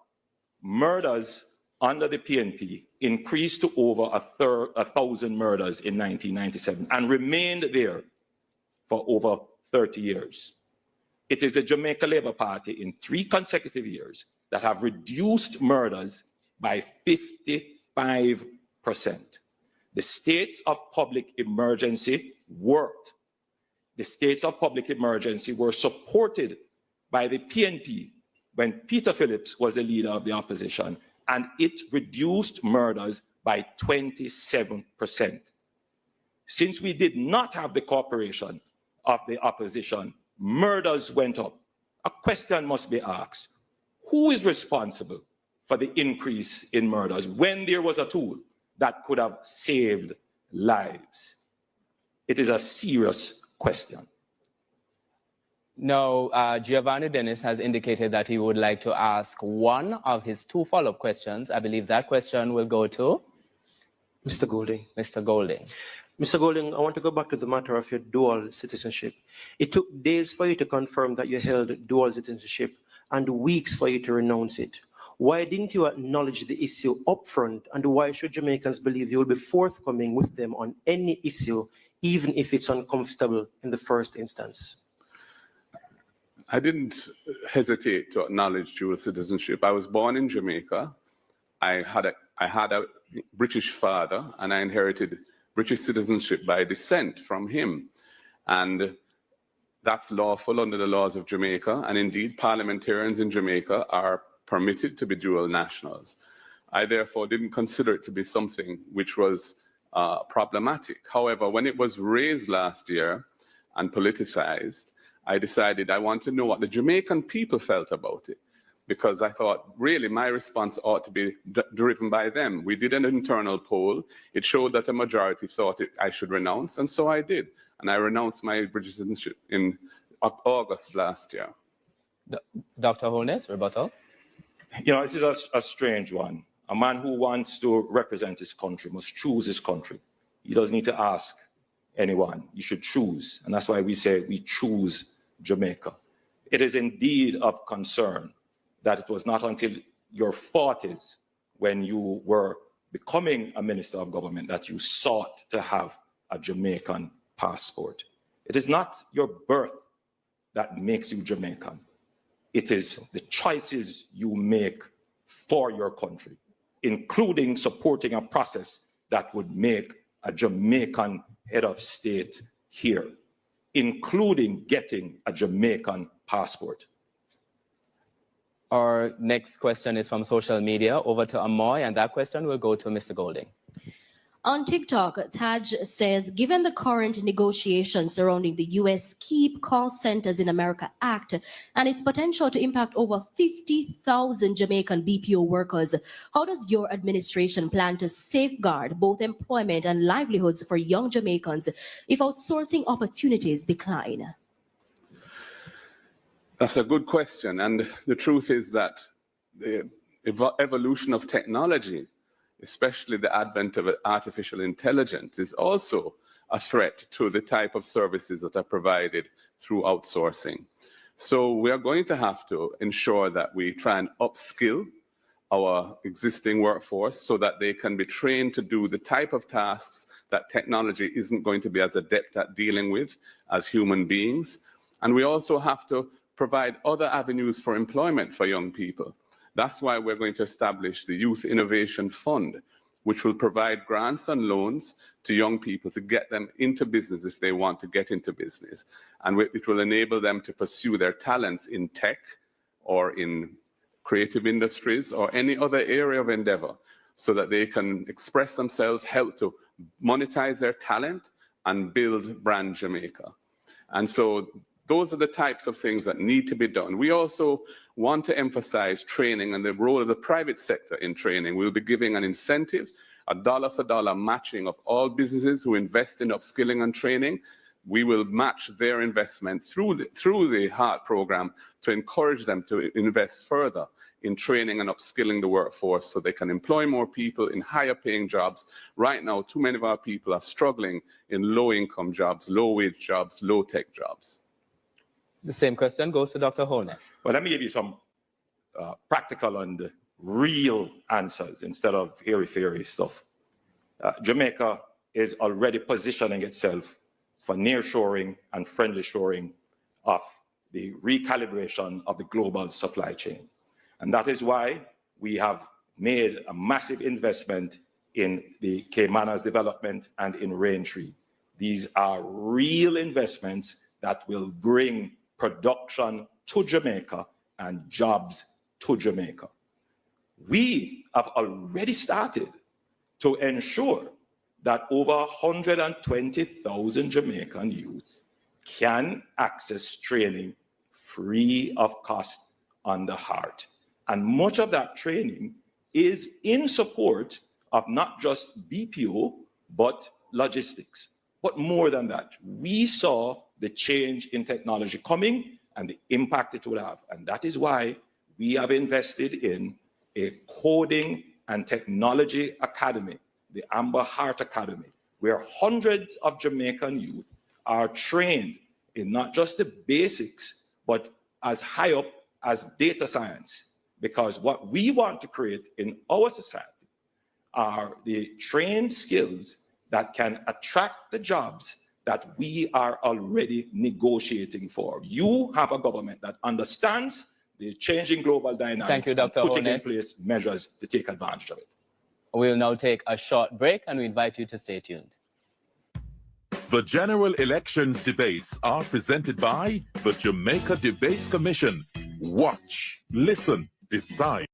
murders under the PNP increased to over 1,000 murders in 1997 and remained there for over 30 years. It is the Jamaica Labour Party in 3 consecutive years that have reduced murders by 55%. The states of public emergency worked. The states of public emergency were supported by the PNP when Peter Phillips was the leader of the opposition, and it reduced murders by 27%. Since we did not have the cooperation of the opposition, murders went up. A question must be asked: who is responsible for the increase in murders when there was a tool that could have saved lives? It is a serious question. No, Giovanni Dennis has indicated that he would like to ask one of his 2 follow-up questions. I believe that question will go to Mr. Golding. Mr. Golding. Mr. Golding, I want to go back to the matter of your dual citizenship. It took days for you to confirm that you held dual citizenship and weeks for you to renounce it. Why didn't you acknowledge the issue upfront, and why should Jamaicans believe you will be forthcoming with them on any issue, even if it's uncomfortable in the first instance? I didn't hesitate to acknowledge dual citizenship. I was born in Jamaica. I had a British father, and I inherited British citizenship by descent from him. And that's lawful under the laws of Jamaica. And indeed, parliamentarians in Jamaica are permitted to be dual nationals. I therefore didn't consider it to be something which was problematic. However, when it was raised last year and politicized, I decided I want to know what the Jamaican people felt about it, because I thought really my response ought to be driven by them. We did an internal poll. It showed that a majority thought I should renounce, and so I did. And I renounced my British citizenship in August last year. Dr. Holness, rebuttal. You know, this is a strange one. A man who wants to represent his country must choose his country. He doesn't need to ask anyone. You should choose. And that's why we say we choose Jamaica. It is indeed of concern that it was not until your 40s, when you were becoming a minister of government, that you sought to have a Jamaican passport. It is not your birth that makes you Jamaican. It is the choices you make for your country, including supporting a process that would make a Jamaican head of state here, including getting a Jamaican passport. Our next question is from social media. Over to Amoy, and that question will go to Mr. Golding. On TikTok, Taj says, given the current negotiations surrounding the U.S. Keep Call Centers in America Act and its potential to impact over 50,000 Jamaican BPO workers, how does your administration plan to safeguard both employment and livelihoods for young Jamaicans if outsourcing opportunities decline? That's a good question. And the truth is that the evolution of technology, especially the advent of artificial intelligence, is also a threat to the type of services that are provided through outsourcing. So we are going to have to ensure that we try and upskill our existing workforce so that they can be trained to do the type of tasks that technology isn't going to be as adept at dealing with as human beings. And we also have to provide other avenues for employment for young people. That's why we're going to establish the Youth Innovation Fund, which will provide grants and loans to young people to get them into business if they want to get into business. And it will enable them to pursue their talents in tech or in creative industries or any other area of endeavor so that they can express themselves, help to monetize their talent and build brand Jamaica. And so those are the types of things that need to be done. We also want to emphasize training and the role of the private sector in training. We'll be giving an incentive, a dollar-for-dollar matching of all businesses who invest in upskilling and training. We will match their investment through the HEART program to encourage them to invest further in training and upskilling the workforce so they can employ more people in higher paying jobs. Right now, too many of our people are struggling in low-income jobs, low-wage jobs, low-tech jobs. The same question goes to Dr. Holness. Well, let me give you some practical and real answers instead of airy-fairy stuff. Jamaica is already positioning itself for nearshoring and friendly shoring of the recalibration of the global supply chain. And that is why we have made a massive investment in the Caymanas development and in Raintree. These are real investments that will bring production to Jamaica and jobs to Jamaica. We have already started to ensure that over 120,000 Jamaican youths can access training free of cost under HEART. And much of that training is in support of not just BPO, but logistics. But more than that, we saw the change in technology coming and the impact it will have. And that is why we have invested in a coding and technology academy, the Amber Heart Academy, where hundreds of Jamaican youth are trained in not just the basics, but as high up as data science. Because what we want to create in our society are the trained skills that can attract the jobs that we are already negotiating for. You have a government that understands the changing global dynamics. Thank you, Dr. and putting Holness. in place measures to take advantage of it. We'll now take a short break and we invite you to stay tuned. The general elections debates are presented by the Jamaica Debates Commission. Watch, listen, decide.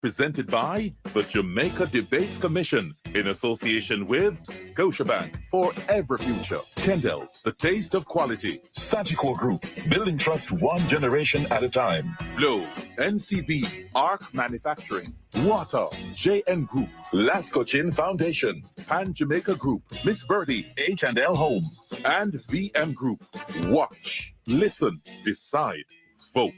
presented by the Jamaica Debates Commission in association with Scotiabank for Ever Future. Kendall, the taste of quality. Sagicor Group, building trust one generation at a time. Flow, NCB, Arc Manufacturing. Water, JN Group. Lasco Chin Foundation. Pan Jamaica Group, Miss Birdie, H&L Homes. and VM Group. Watch, listen, decide, vote.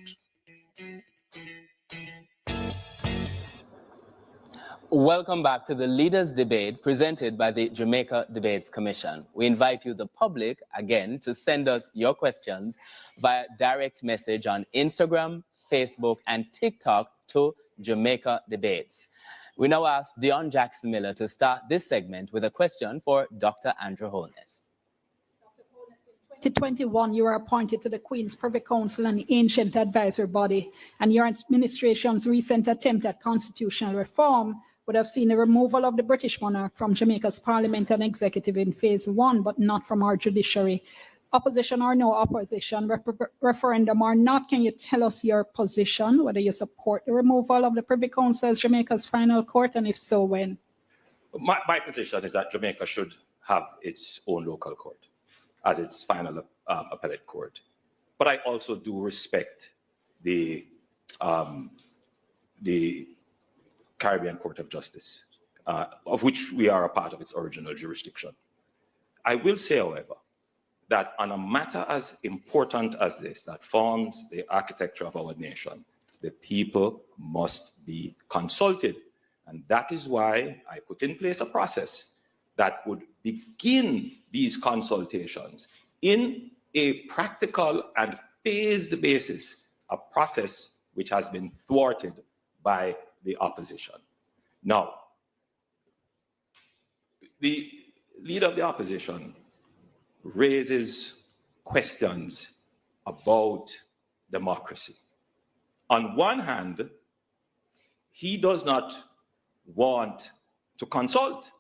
Welcome back to the Leaders Debate presented by the Jamaica Debates Commission. We invite you, the public, again, to send us your questions via direct message on Instagram, Facebook, and TikTok to Jamaica Debates. We now ask Dion Jackson Miller to start this segment with a question for Dr. Andrew Holness. 2021, you were appointed to the Queen's Privy Council and the Ancient Advisory Body, and your administration's recent attempt at constitutional reform would have seen the removal of the British monarch from Jamaica's parliament and executive in phase 1, but not from our judiciary. Opposition or no opposition, referendum or not, can you tell us your position, whether you support the removal of the Privy Council as Jamaica's final court, and if so, when? My position is that Jamaica should have its own local court as its final appellate court. But I also do respect the Caribbean Court of Justice, of which we are a part of its original jurisdiction. I will say, however, that on a matter as important as this, that forms the architecture of our nation, the people must be consulted. And that is why I put in place a process that would begin these consultations in a practical and phased basis, a process which has been thwarted by the opposition. Now, the leader of the opposition raises questions about democracy. On one hand, he does not want to consult.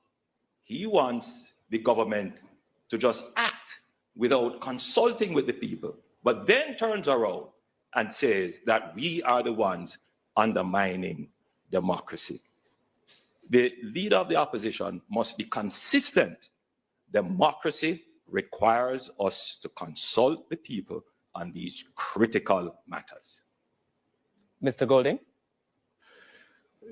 He wants the government to just act without consulting with the people, but then turns around and says that we are the ones undermining democracy. The leader of the opposition must be consistent. Democracy requires us to consult the people on these critical matters. Mr. Golding?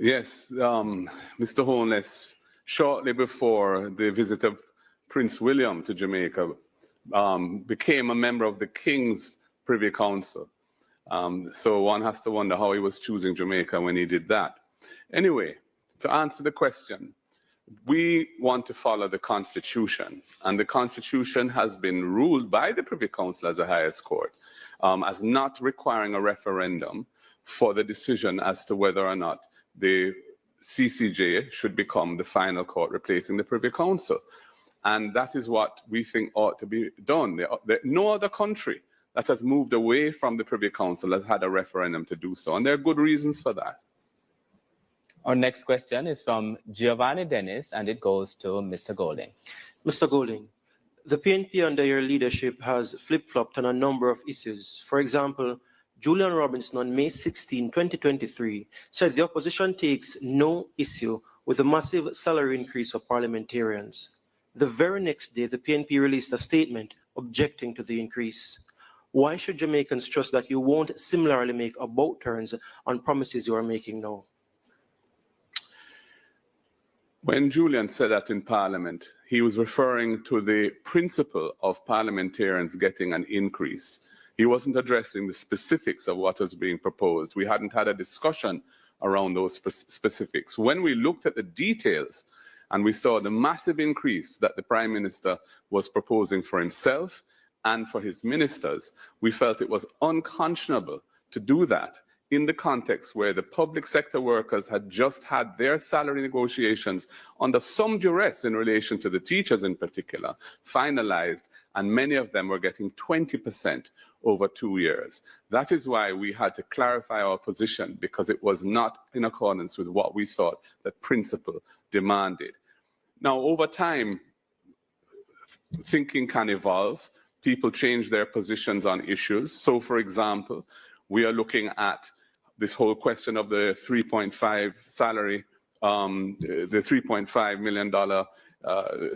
Yes, Mr. Holness, shortly before the visit of Prince William to Jamaica, became a member of the King's Privy Council. So one has to wonder how he was choosing Jamaica when he did that. Anyway, to answer the question, we want to follow the Constitution, and the Constitution has been ruled by the Privy Council as the highest court as not requiring a referendum for the decision as to whether or not the CCJ should become the final court replacing the Privy Council. And that is what we think ought to be done. No other country that has moved away from the Privy Council has had a referendum to do so, and there are good reasons for that. Our next question is from Giovanni Dennis, and it goes to Mr. Golding. Mr. Golding, the PNP under your leadership has flip-flopped on a number of issues. For example, Julian Robinson on May 16, 2023, said the opposition takes no issue with a massive salary increase for parliamentarians. The very next day, the PNP released a statement objecting to the increase. Why should Jamaicans trust that you won't similarly make about turns on promises you are making now? When Julian said that in Parliament, he was referring to the principle of parliamentarians getting an increase. He wasn't addressing the specifics of what was being proposed. We hadn't had a discussion around those specifics. When we looked at the details and we saw the massive increase that the Prime Minister was proposing for himself and for his ministers, we felt it was unconscionable to do that in the context where the public sector workers had just had their salary negotiations under some duress in relation to the teachers in particular, finalized, and many of them were getting 20% over 2 years. That is why we had to clarify our position, because it was not in accordance with what we thought that principle demanded. Now, over time, thinking can evolve. People change their positions on issues. So, for example, we are looking at this whole question of the 3.5 salary, the $3.5 million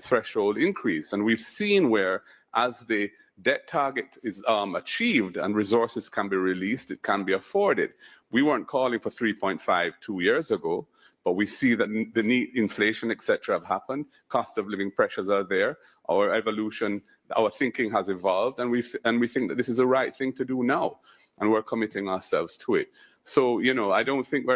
threshold increase. And we've seen where, as the debt target is achieved and resources can be released, it can be afforded. We weren't calling for 3.5 2 years ago, but we see that the need, inflation, etc., have happened. Cost of living pressures are there. Our evolution, our thinking has evolved, and we think that this is the right thing to do now, and we're committing ourselves to it. So, you know, I don't think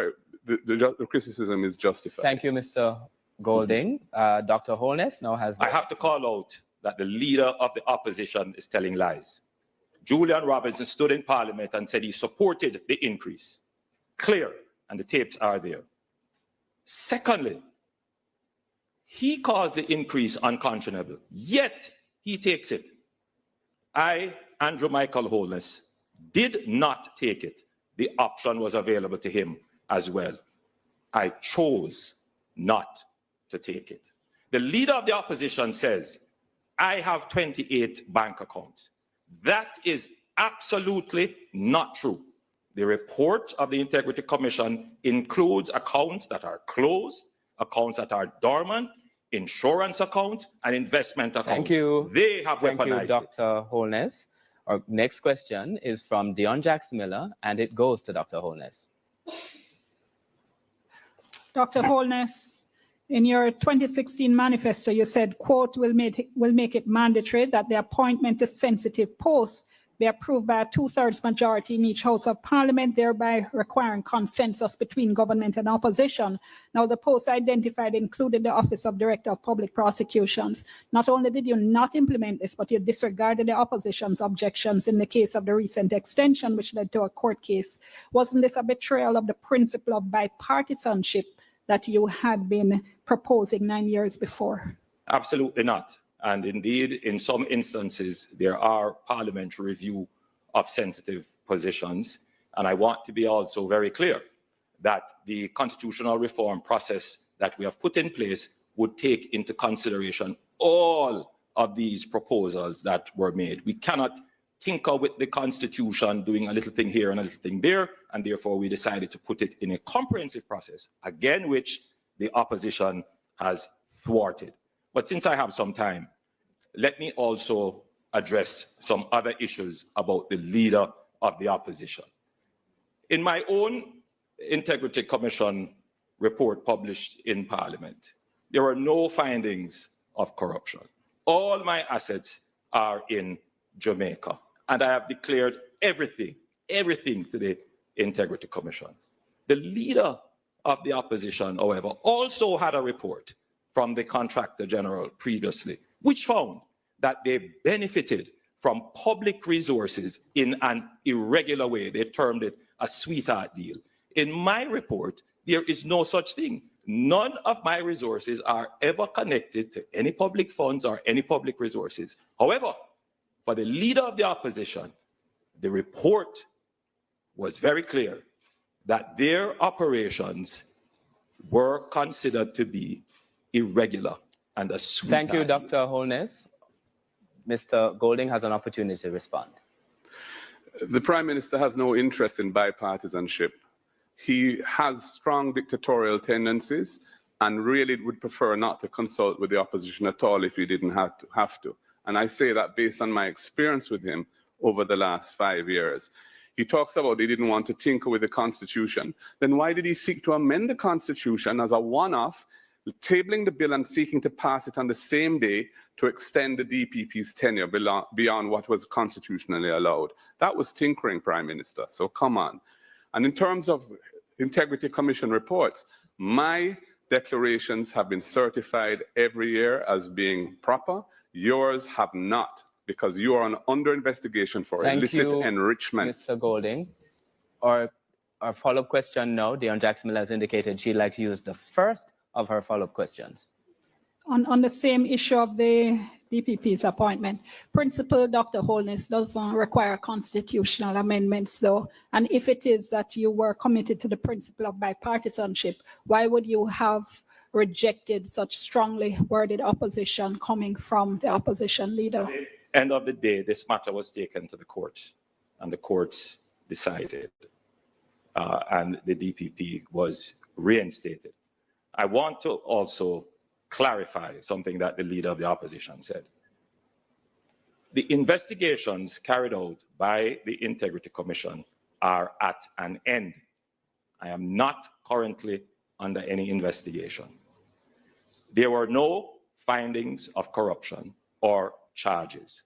the criticism is justified. Thank you, Mr. Golding. Dr. Holness now has... I have to call out that the leader of the opposition is telling lies. Julian Robinson stood in Parliament and said he supported the increase. Clear, and the tapes are there. Secondly, he calls the increase unconscionable, yet he takes it. I, Andrew Michael Holness, did not take it. The option was available to him as well. I chose not to take it. The leader of the opposition says, I have 28 bank accounts. That is absolutely not true. The report of the Integrity Commission includes accounts that are closed, accounts that are dormant, insurance accounts, and investment accounts. Thank you. They have weaponized it. Thank you, Dr. Holness. Our next question is from Dion Jackson-Miller, and it goes to Dr. Holness. Dr. Holness, in your 2016 manifesto, you said, quote, will make it mandatory that the appointment to sensitive posts be approved by a 2/3 majority in each House of Parliament, thereby requiring consensus between government and opposition. Now, the posts identified included the Office of Director of Public Prosecutions. Not only did you not implement this, but you disregarded the opposition's objections in the case of the recent extension, which led to a court case. Wasn't this a betrayal of the principle of bipartisanship that you had been proposing 9 years before? Absolutely not. And indeed, in some instances, there are parliamentary review of sensitive positions. And I want to be also very clear that the constitutional reform process that we have put in place would take into consideration all of these proposals that were made. We cannot tinker with the Constitution, doing a little thing here and a little thing there, and therefore we decided to put it in a comprehensive process, again, which the opposition has thwarted. But since I have some time, let me also address some other issues about the leader of the opposition. In my own Integrity Commission report published in Parliament, there were no findings of corruption. All my assets are in Jamaica, and I have declared everything to the Integrity Commission. The leader of the opposition, however, also had a report from the Contractor General previously, which found that they benefited from public resources in an irregular way. They termed it a sweetheart deal. In my report, there is no such thing. None of my resources are ever connected to any public funds or any public resources. However, for the leader of the opposition, the report was very clear that their operations were considered to be irregular and a sweetheart. Thank you, Dr. Holness. Mr. Golding has an opportunity to respond. The Prime Minister has no interest in bipartisanship. He has strong dictatorial tendencies and really would prefer not to consult with the opposition at all if he didn't have to. And I say that based on my experience with him over the last 5 years. He talks about he didn't want to tinker with the Constitution. Then why did he seek to amend the Constitution as a one-off, tabling the bill and seeking to pass it on the same day to extend the DPP's tenure beyond what was constitutionally allowed? That was tinkering, Prime Minister, so come on. And in terms of Integrity Commission reports, my declarations have been certified every year as being proper. Yours have not, because you are under investigation for illicit enrichment. Mr. Golding. Our follow-up question now, Dion Jackson-Miller has indicated she'd like to use the first of her follow-up questions. On the same issue of the DPP's appointment, Principal Dr. Holness doesn't require constitutional amendments, though. And if it is that you were committed to the principle of bipartisanship, why would you have rejected such strongly worded opposition coming from the opposition leader? At the end of the day, this matter was taken to the court, and the courts decided. and the DPP was reinstated. I want to also clarify something that the leader of the opposition said. The investigations carried out by the Integrity Commission are at an end. I am not currently under any investigation. There were no findings of corruption or charges.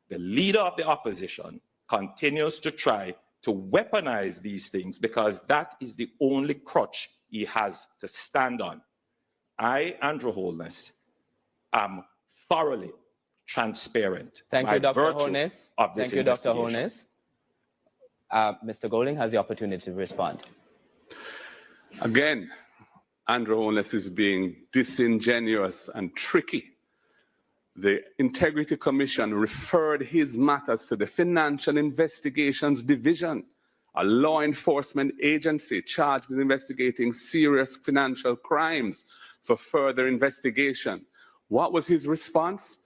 The leader of the opposition continues to try to weaponize these things because that is the only crutch he has to stand on. I, Andrew Holness, am thoroughly transparent. Thank you, Dr. Holness. Thank you, Dr. Holness. Mr. Golding has the opportunity to respond. Again, Andrew Holness is being disingenuous and tricky. The Integrity Commission referred his matters to the Financial Investigations Division, a law enforcement agency charged with investigating serious financial crimes for further investigation. What was his response?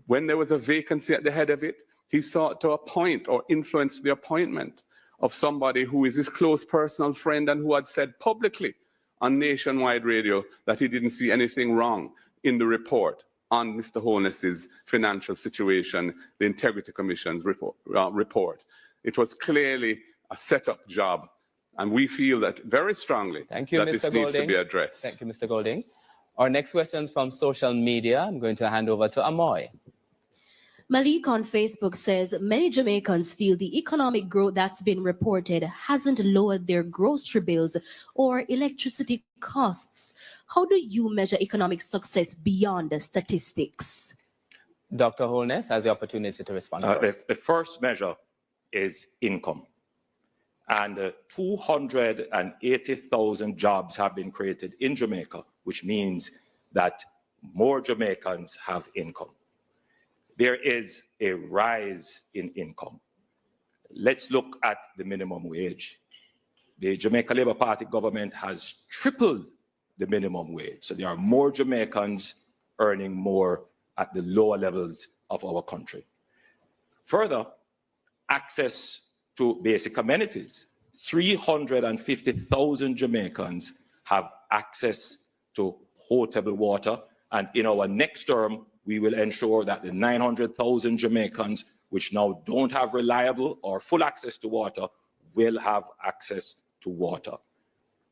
When there was a vacancy at the head of it, he sought to appoint or influence the appointment of somebody who is his close personal friend and who had said publicly on nationwide radio that he didn't see anything wrong in the report on Mr. Holness's financial situation, the Integrity Commission's report. It was clearly a set-up job, and we feel that very strongly that this needs to be addressed. Thank you, Mr. Golding. Our next question is from social media. I'm going to hand over to Amoy. Malik on Facebook says, many Jamaicans feel the economic growth that's been reported hasn't lowered their grocery bills or electricity costs. How do you measure economic success beyond the statistics? Dr. Holness has the opportunity to respond first. The first measure is income. And 280,000 jobs have been created in Jamaica, which means that more Jamaicans have income. There is a rise in income. Let's look at the minimum wage. The Jamaica Labour Party government has tripled the minimum wage. So there are more Jamaicans earning more at the lower levels of our country. Further, access to basic amenities. 350,000 Jamaicans have access to potable water. And in our next term, we will ensure that the 900,000 Jamaicans which now don't have reliable or full access to water will have access to water.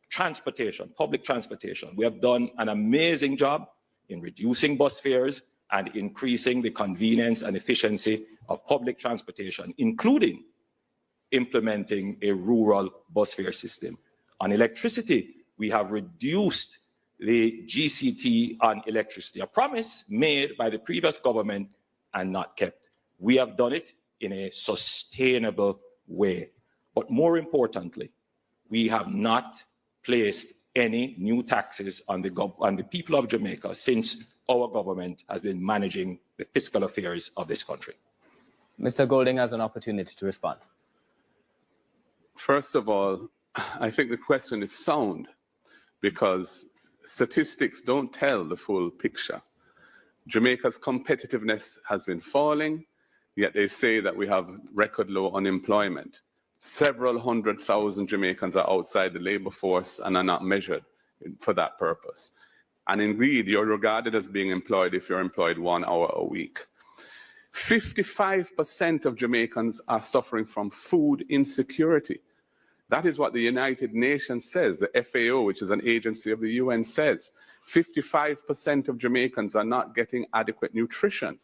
Transportation, public transportation. We have done an amazing job in reducing bus fares and increasing the convenience and efficiency of public transportation, including implementing a rural bus fare system. On electricity, we have reduced the GCT on electricity, a promise made by the previous government and not kept. We have done it in a sustainable way. But more importantly, we have not placed any new taxes on the people of Jamaica since our government has been managing the fiscal affairs of this country. Mr. Golding has an opportunity to respond. First of all, I think the question is sound because statistics don't tell the full picture. Jamaica's competitiveness has been falling, yet they say that we have record low unemployment. Several 100,000 Jamaicans are outside the labor force and are not measured for that purpose. And indeed, you're regarded as being employed if you're employed 1 hour a week. 55% of Jamaicans are suffering from food insecurity. That is what the United Nations says, the FAO, which is an agency of the UN, says. 55% of Jamaicans are not getting adequate nutrition.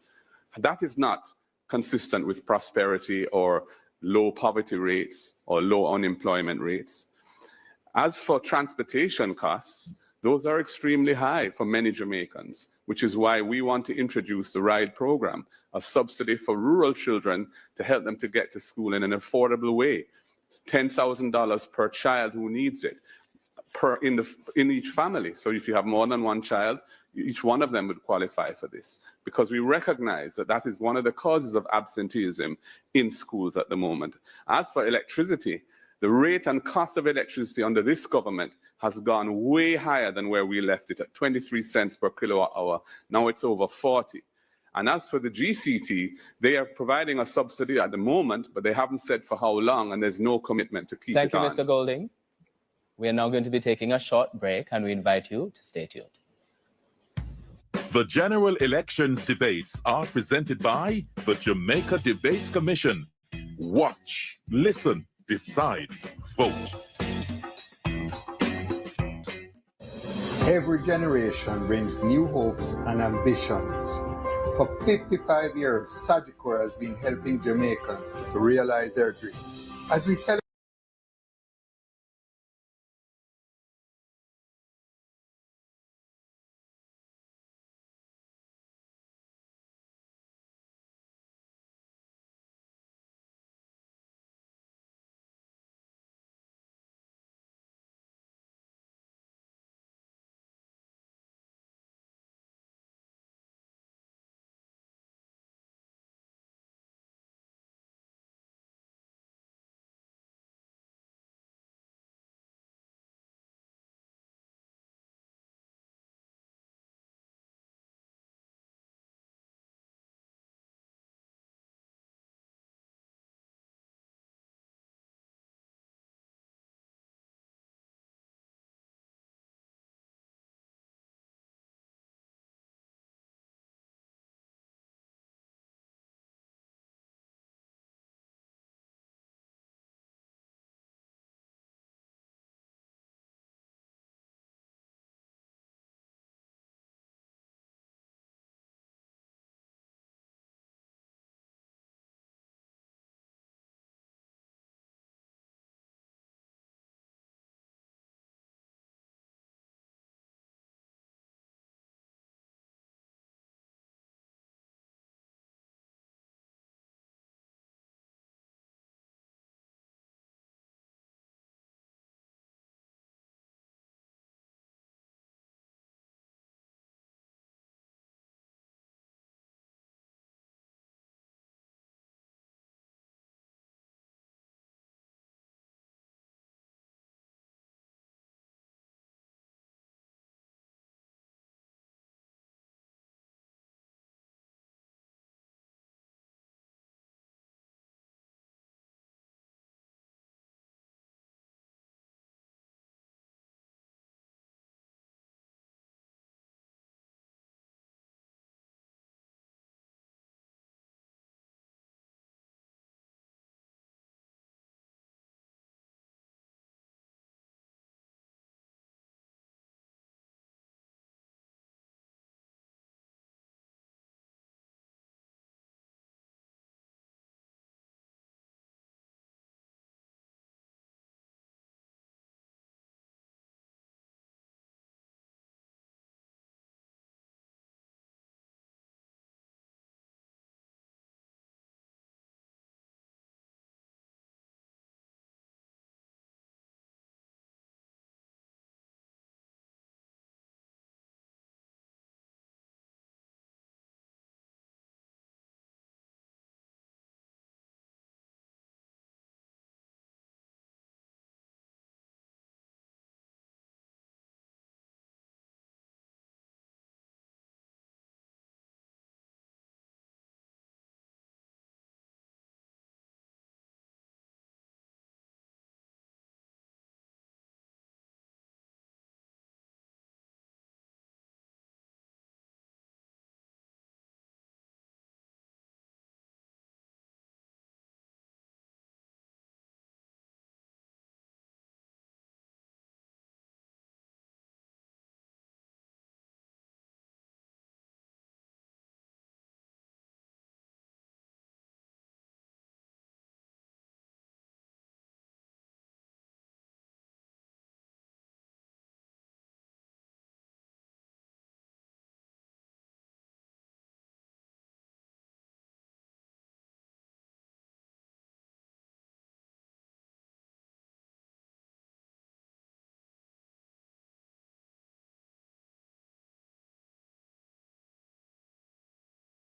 That is not consistent with prosperity or low poverty rates or low unemployment rates. As for transportation costs, those are extremely high for many Jamaicans, which is why we want to introduce the RIDE program, a subsidy for rural children to help them to get to school in an affordable way. It's $10,000 per child who needs it in each family. So if you have more than one child, each one of them would qualify for this, because we recognize that that is one of the causes of absenteeism in schools at the moment. As for electricity, the rate and cost of electricity under this government has gone way higher than where we left it at 23 cents per kilowatt hour. Now it's over 40. And as for the GCT, they are providing a subsidy at the moment, but they haven't said for how long, and there's no commitment to keep Thank it you, on. Mr. Golding. We are now going to be taking a short break, and we invite you to stay tuned. The general elections debates are presented by the Jamaica Debates Commission. Watch, listen, decide, vote. Every generation brings new hopes and ambitions. For 55 years, Sagicor has been helping Jamaicans to realize their dreams. As we celebrate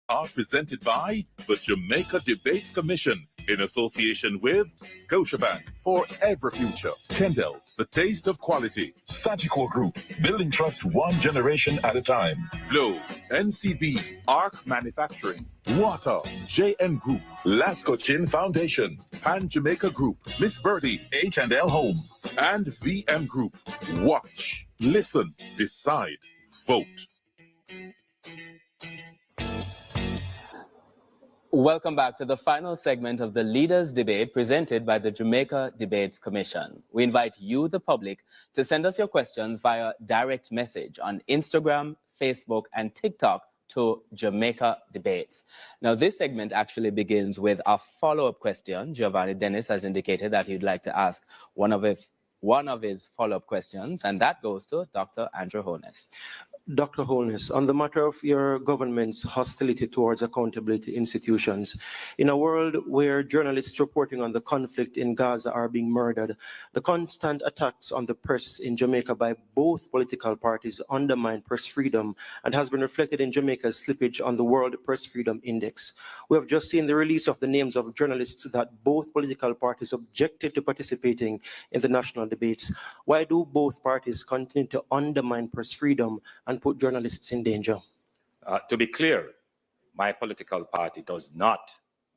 are presented by the Jamaica Debates Commission. in association with Scotiabank for every future. Kendall, the taste of quality. Sagicor Group, building trust one generation at a time. Flow, NCB, Arc Manufacturing, Water, JN Group, Lasco Chin Foundation, Pan Jamaica Group, Miss Birdie, H&L Homes, and VM Group. Watch, listen, decide, vote. Welcome back to the final segment of the Leaders Debate presented by the Jamaica Debates Commission. We invite you, the public, to send us your questions via direct message on Instagram, Facebook, and TikTok to Jamaica Debates. Now, this segment actually begins with a follow-up question. Giovanni Dennis has indicated that he'd like to ask one of his follow-up questions, and that goes to Dr. Andrew Holness. Dr. Holness, on the matter of your government's hostility towards accountability institutions, in a world where journalists reporting on the conflict in Gaza are being murdered, the constant attacks on the press in Jamaica by both political parties undermine press freedom and has been reflected in Jamaica's slippage on the World Press Freedom Index. We have just seen the release of the names of journalists that both political parties objected to participating in the national debates. Why do both parties continue to undermine press freedom and put journalists in danger? To be clear, my political party does not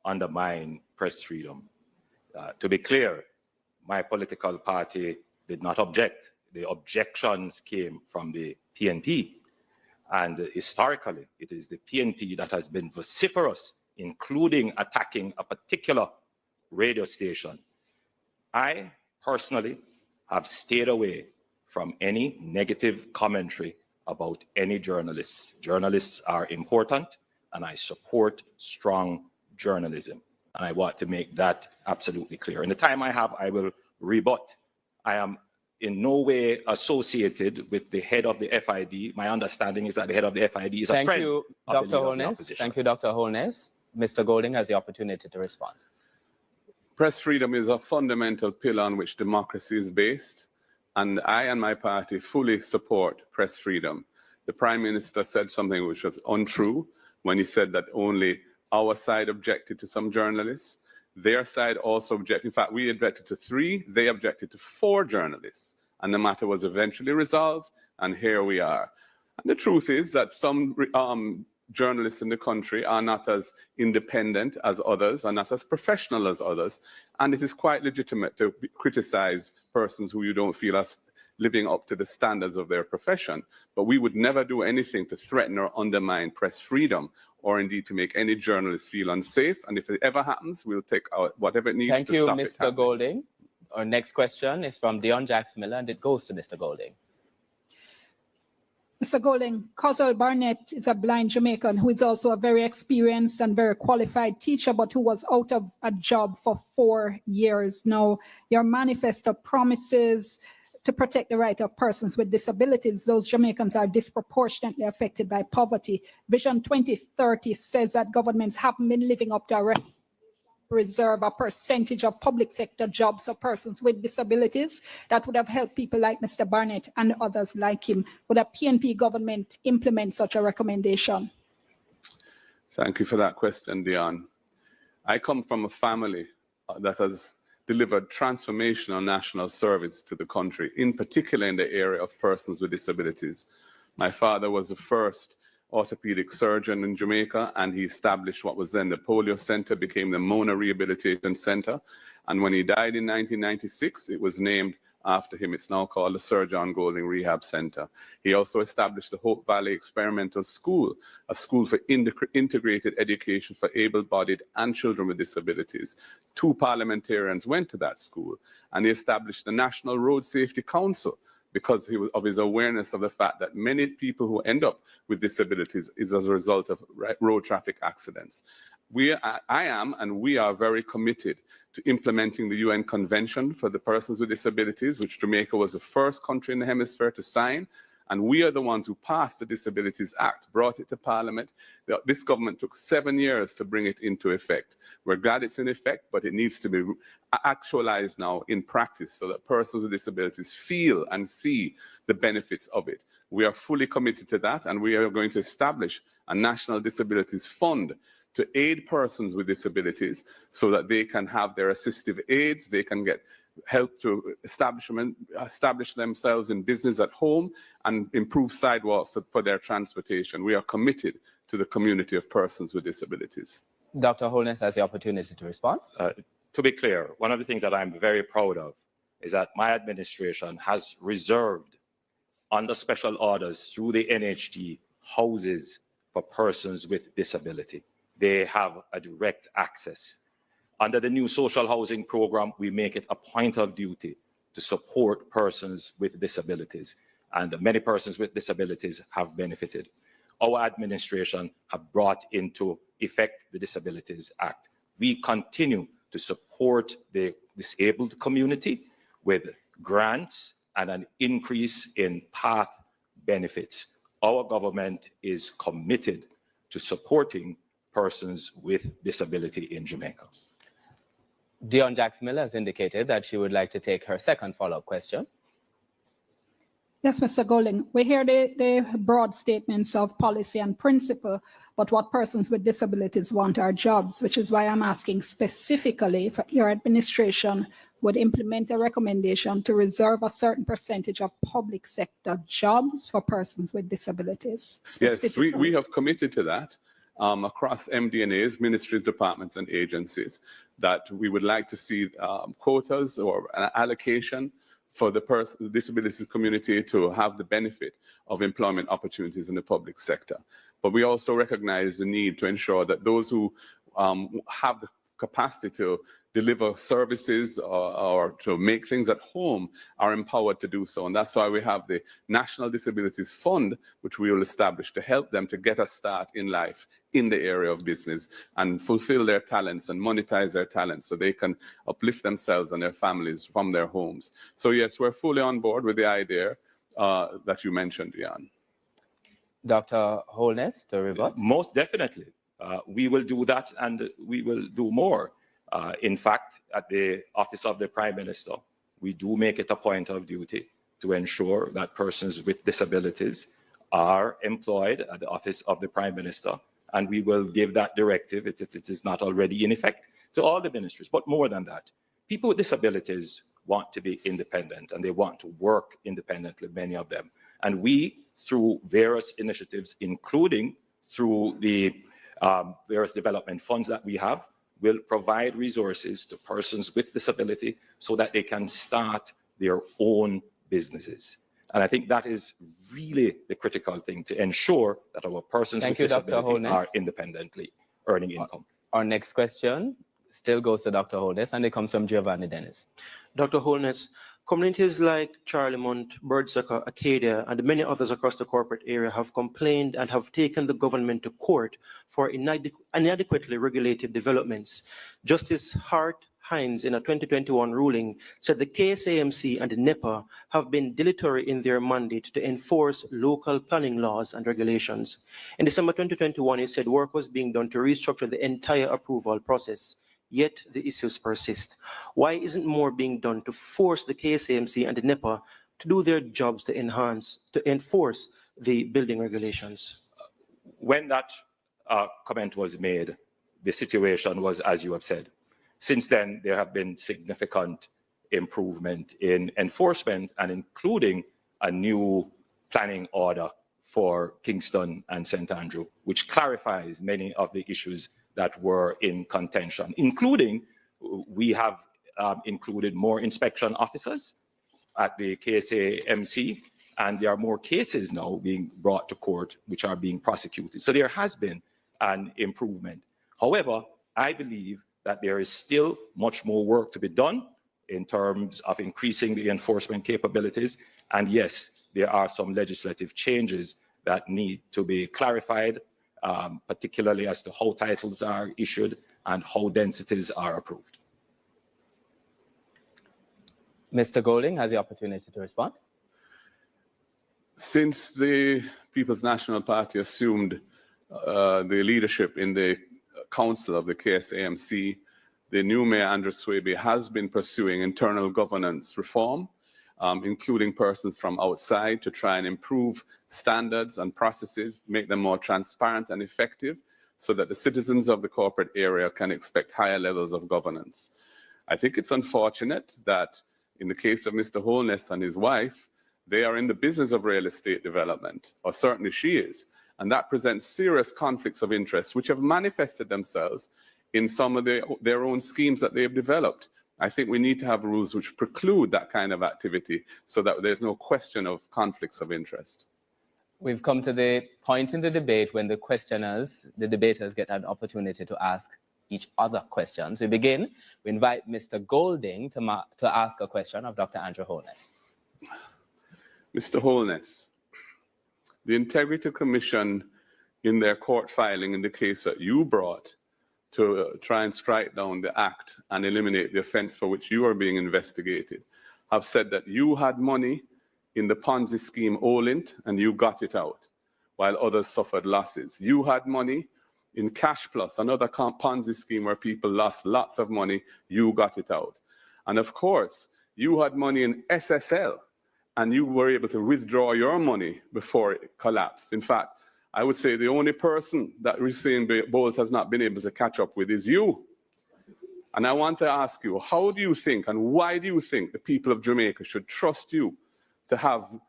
undermine press freedom. To be clear, my political party did not object. The objections came from the PNP. And historically, it is the PNP that has been vociferous, including attacking a particular radio station. I personally have stayed away from any negative commentary about any journalists. Journalists are important, and I support strong journalism. And I want to make that absolutely clear. In the time I have, I will rebut. I am in no way associated with the head of the FID. My understanding is that the head of the FID is a friend of the leader of the opposition. Thank you, Dr. Holness. Mr. Golding has the opportunity to respond. Press freedom is a fundamental pillar on which democracy is based. And I and my party fully support press freedom. The Prime Minister said something which was untrue when he said that only our side objected to some journalists. Their side also objected. In fact, we objected to 3, they objected to 4 journalists. And the matter was eventually resolved, and here we are. And the truth is that some journalists in the country are not as independent as others, are not as professional as others, and it is quite legitimate to criticize persons who you don't feel are living up to the standards of their profession. But we would never do anything to threaten or undermine press freedom, or indeed to make any journalist feel unsafe. And if it ever happens, we'll take out whatever it needs to stop it. Thank you, Mr. Golding. Our next question is from Dion Jackson Miller, and it goes to Mr. Golding. Mr. Golding, Coswell Barnett is a blind Jamaican who is also a very experienced and very qualified teacher, but who was out of a job for 4 years. Now, your manifesto promises to protect the right of persons with disabilities. Those Jamaicans are disproportionately affected by poverty. Vision 2030 says that governments haven't been living up to a reserve a percentage of public sector jobs for persons with disabilities. That would have helped people like Mr. Barnett and others like him. Would a PNP government implement such a recommendation? Thank you for that question, Dion. I come from a family that has delivered transformational national service to the country, in particular in the area of persons with disabilities. My father was the first orthopedic surgeon in Jamaica, and he established what was then the Polio Center, became the Mona Rehabilitation Center. And when he died in 1996, it was named after him. It's now called the Sir John Golding Rehab Center. He also established the Hope Valley Experimental School, a school for integrated education for able-bodied and children with disabilities. 2 parliamentarians went to that school, and he established the National Road Safety Council, because of his awareness of the fact that many people who end up with disabilities is as a result of road traffic accidents. I am, and we are very committed to implementing the UN Convention for the Persons with Disabilities, which Jamaica was the first country in the hemisphere to sign. And we are the ones who passed the Disabilities Act, brought it to Parliament. This government took 7 years to bring it into effect. We're glad it's in effect, but it needs to be actualized now in practice so that persons with disabilities feel and see the benefits of it. We are fully committed to that, and we are going to establish a National Disabilities Fund to aid persons with disabilities so that they can have their assistive aids, they can get help to establish themselves in business at home and improve sidewalks for their transportation. We are committed to the community of persons with disabilities. Dr. Holness has the opportunity to respond. To be clear, one of the things that I'm very proud of is that my administration has reserved under special orders through the NHT houses for persons with disability. They have a direct access. Under the new social housing program, we make it a point of duty to support persons with disabilities, and many persons with disabilities have benefited. Our administration have brought into effect the Disabilities Act. We continue to support the disabled community with grants and an increase in path benefits. Our government is committed to supporting persons with disability in Jamaica. Dion Jax-Miller has indicated that she would like to take her second follow-up question. Yes, Mr. Golding, we hear the broad statements of policy and principle, but what persons with disabilities want are jobs, which is why I'm asking specifically if your administration would implement a recommendation to reserve a certain percentage of public sector jobs for persons with disabilities. Yes, we have committed to that across MDNAs, ministries, departments, and agencies, that we would like to see quotas or an allocation for the disability community to have the benefit of employment opportunities in the public sector. But we also recognize the need to ensure that those who have the capacity to deliver services or to make things at home are empowered to do so. And that's why we have the National Disabilities Fund, which we will establish to help them to get a start in life in the area of business and fulfill their talents and monetize their talents so they can uplift themselves and their families from their homes. So yes, we're fully on board with the idea that you mentioned, Jan. Dr. Holness, to rebut? Most definitely. We will do that, and we will do more. In fact, at the Office of the Prime Minister, we do make it a point of duty to ensure that persons with disabilities are employed at the Office of the Prime Minister, and we will give that directive, if it is not already in effect, to all the ministries. But more than that, people with disabilities want to be independent, and they want to work independently, many of them. And we, through various initiatives, including through the various development funds that we have, will provide resources to persons with disability so that they can start their own businesses. And I think that is really the critical thing, to ensure that our persons with disability are independently earning income. Our next question still goes to Dr. Holness, and it comes from Giovanni Dennis. Dr. Holness, communities like Charlemont, Birdsucker, Acadia, and many others across the corporate area have complained and have taken the government to court for inadequately regulated developments. Justice Hart Hines, in a 2021 ruling, said the KSAMC and NEPA have been dilatory in their mandate to enforce local planning laws and regulations. In December 2021, he said work was being done to restructure the entire approval process. Yet the issues persist. Why isn't more being done to force the KSAMC and the NEPA to do their jobs to enforce the building regulations? When that comment was made, the situation was as you have said. Since then, there have been significant improvement in enforcement, and including a new planning order for Kingston and St. Andrew, which clarifies many of the issues that were in contention, including we have included more inspection officers at the KSAMC, and there are more cases now being brought to court which are being prosecuted. So there has been an improvement. However, I believe that there is still much more work to be done in terms of increasing the enforcement capabilities. And yes, there are some legislative changes that need to be clarified, particularly as to how titles are issued and how densities are approved. Mr. Golding has the opportunity to respond. Since the People's National Party assumed the leadership in the council of the KSAMC, the new Mayor Andrew Swaby has been pursuing internal governance reform, including persons from outside, to try and improve standards and processes, make them more transparent and effective, so that the citizens of the corporate area can expect higher levels of governance. I think it's unfortunate that in the case of Mr. Holness and his wife, they are in the business of real estate development, or certainly she is, and that presents serious conflicts of interest which have manifested themselves in some of their own schemes that they have developed. I think we need to have rules which preclude that kind of activity so that there's no question of conflicts of interest. We've come to the point in the debate when the debaters get an opportunity to ask each other questions. We begin, we invite Mr. Golding to ask a question of Dr. Andrew Holness. Mr. Holness, the Integrity Commission in their court filing in the case that you brought to try and strike down the act and eliminate the offense for which you are being investigated, have said that you had money in the Ponzi scheme Olint and you got it out, while others suffered losses. You had money in Cash Plus, another Ponzi scheme where people lost lots of money, you got it out. And of course, you had money in SSL and you were able to withdraw your money before it collapsed. In fact, I would say the only person that Usain Bolt has not been able to catch up with is you. And I want to ask you, how do you think and why do you think the people of Jamaica should trust you to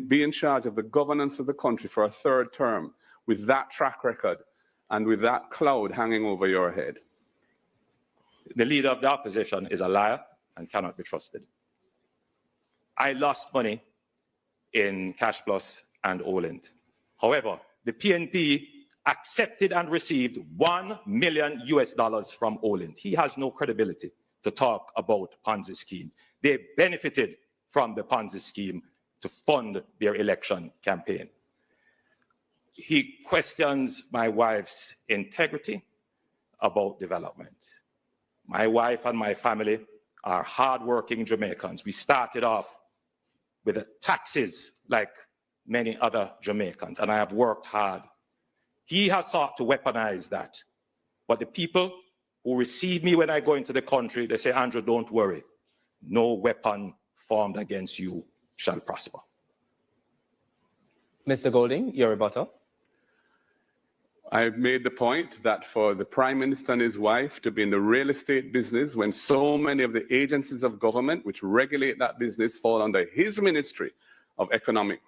be in charge of the governance of the country for a third term with that track record and with that cloud hanging over your head? The leader of the opposition is a liar and cannot be trusted. I lost money in Cash Plus and Olint. However, the PNP accepted and received $1 million from Olint. He has no credibility to talk about Ponzi scheme. They benefited from the Ponzi scheme to fund their election campaign. He questions my wife's integrity about development. My wife and my family are hardworking Jamaicans. We started off with the taxes like many other Jamaicans, and I have worked hard. He has sought to weaponize that. But the people who receive me when I go into the country, they say, Andrew, don't worry. No weapon formed against you shall prosper. Mr. Golding, your rebuttal. I've made the point that for the Prime Minister and his wife to be in the real estate business when so many of the agencies of government which regulate that business fall under his ministry of economic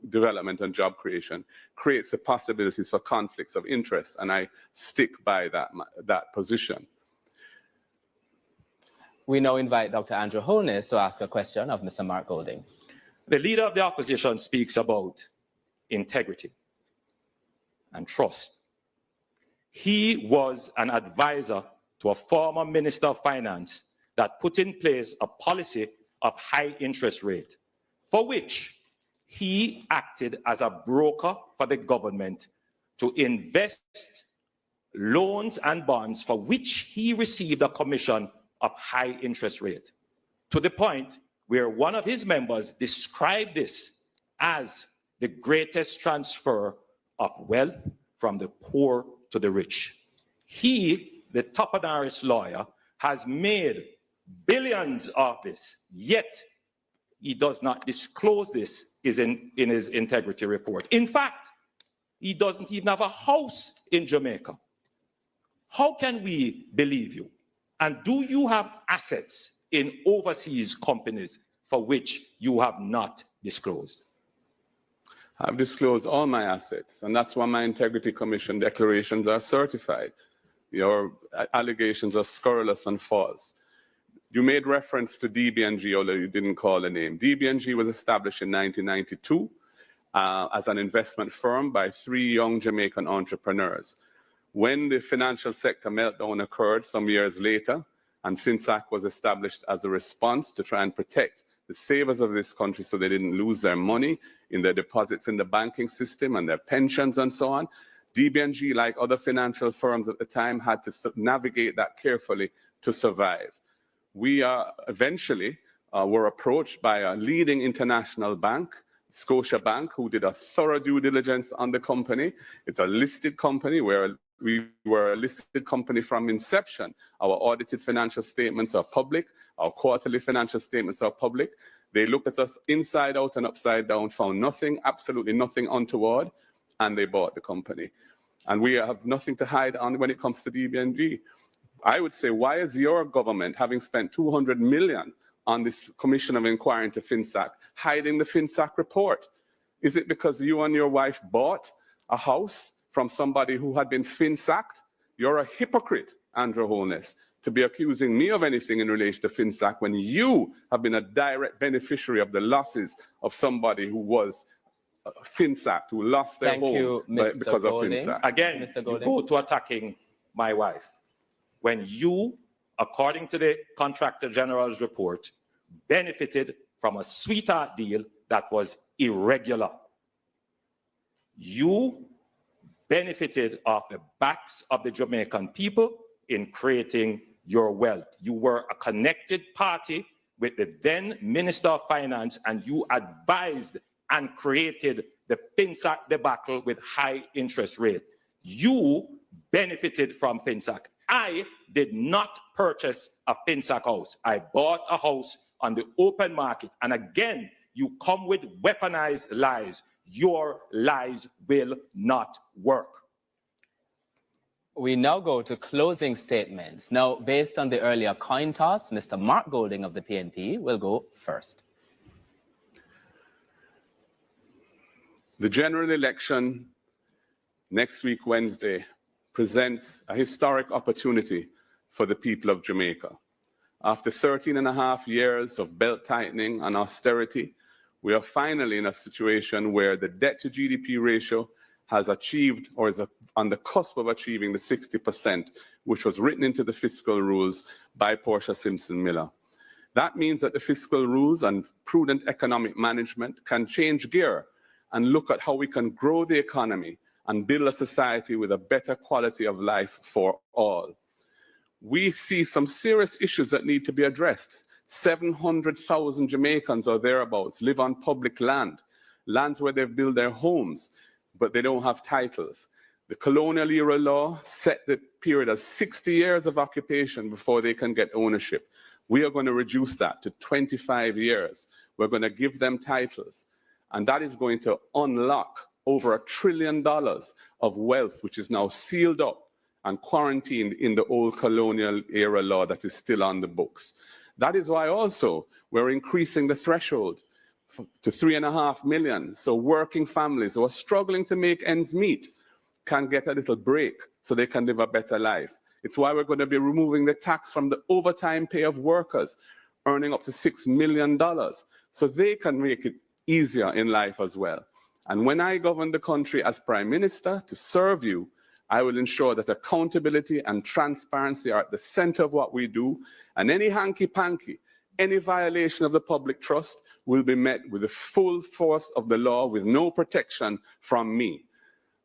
development and job creation creates the possibilities for conflicts of interest, and I stick by that position. We now invite Dr. Andrew Holness to ask a question of Mr. Mark Golding. The leader of the opposition speaks about integrity and trust. He was an advisor to a former Minister of Finance that put in place a policy of high interest rate, for which he acted as a broker for the government to invest loans and bonds for which he received a commission of high interest rate, to the point where one of his members described this as the greatest transfer of wealth from the poor to the rich. He, the Toponaris lawyer, has made billions of this, yet he does not disclose this in his integrity report. In fact, he doesn't even have a house in Jamaica. How can we believe you? And do you have assets in overseas companies for which you have not disclosed? I've disclosed all my assets, and that's why my Integrity Commission declarations are certified. Your allegations are scurrilous and false. You made reference to DBNG, although you didn't call the name. DBNG was established in 1992 as an investment firm by 3 young Jamaican entrepreneurs. When the financial sector meltdown occurred some years later, and FinSAC was established as a response to try and protect the savers of this country so they didn't lose their money in their deposits in the banking system and their pensions and so on, DBNG, like other financial firms at the time, had to navigate that carefully to survive. We eventually were approached by a leading international bank, Scotiabank, who did a thorough due diligence on the company. It's a listed company where we were a listed company from inception. Our audited financial statements are public. Our quarterly financial statements are public. They looked at us inside out and upside down, found nothing, absolutely nothing untoward, and they bought the company. And we have nothing to hide on when it comes to DBNG. I would say, why is your government, having spent $200 million on this commission of inquiry into FinSac, hiding the FinSac report? Is it because you and your wife bought a house from somebody who had been FinSacked? You're a hypocrite, Andrew Holness, to be accusing me of anything in relation to FinSac when you have been a direct beneficiary of the losses of somebody who was FinSac, who lost their home because of FinSac. Again, you go to attacking my wife when you, according to the Contractor General's report, benefited from a sweetheart deal that was irregular. You benefited off the backs of the Jamaican people in creating your wealth. You were a connected party with the then Minister of Finance, and you advised and created the FinSac debacle with high interest rate. You benefited from FinSac. I did not purchase a FinSac house. I bought a house on the open market. And again, you come with weaponized lies. Your lies will not work. We now go to closing statements. Now, based on the earlier coin toss, Mr. Mark Golding of the PNP will go first. The general election next week, Wednesday, presents a historic opportunity for the people of Jamaica. After 13.5 years of belt tightening and austerity, we are finally in a situation where the debt to GDP ratio has achieved or is on the cusp of achieving the 60%, which was written into the fiscal rules by Portia Simpson Miller. That means that the fiscal rules and prudent economic management can change gear and look at how we can grow the economy and build a society with a better quality of life for all. We see some serious issues that need to be addressed. 700,000 Jamaicans or thereabouts live on public land, lands where they've built their homes, but they don't have titles. The colonial era law set the period as 60 years of occupation before they can get ownership. We are going to reduce that to 25 years. We're going to give them titles. And that is going to unlock over $1 trillion of wealth, which is now sealed up and quarantined in the old colonial era law that is still on the books. That is why also we're increasing the threshold to 3.5 million. So working families who are struggling to make ends meet can get a little break so they can live a better life. It's why we're going to be removing the tax from the overtime pay of workers earning up to $6 million so they can make it easier in life as well. And when I govern the country as Prime Minister to serve you, I will ensure that accountability and transparency are at the center of what we do, and any hanky-panky, any violation of the public trust will be met with the full force of the law with no protection from me.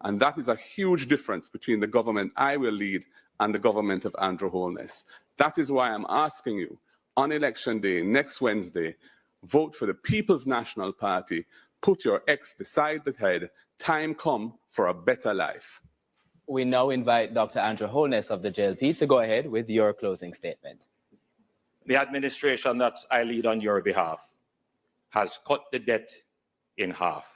And that is a huge difference between the government I will lead and the government of Andrew Holness. That is why I'm asking you, on Election Day, next Wednesday, vote for the People's National Party, put your ex beside the head, time come for a better life. We now invite Dr. Andrew Holness of the JLP to go ahead with your closing statement. The administration that I lead on your behalf has cut the debt in half.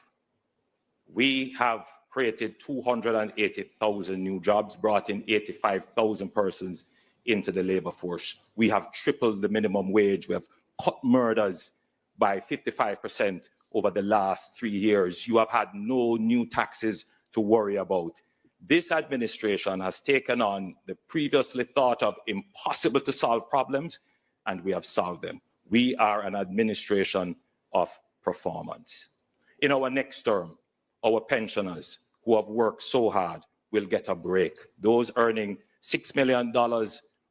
We have created 280,000 new jobs, brought in 85,000 persons into the labor force. We have tripled the minimum wage. We have cut murders by 55% over the last 3 years. You have had no new taxes to worry about. This administration has taken on the previously thought of impossible to solve problems, and we have solved them. We are an administration of performance. In our next term, our pensioners who have worked so hard will get a break. Those earning $6 million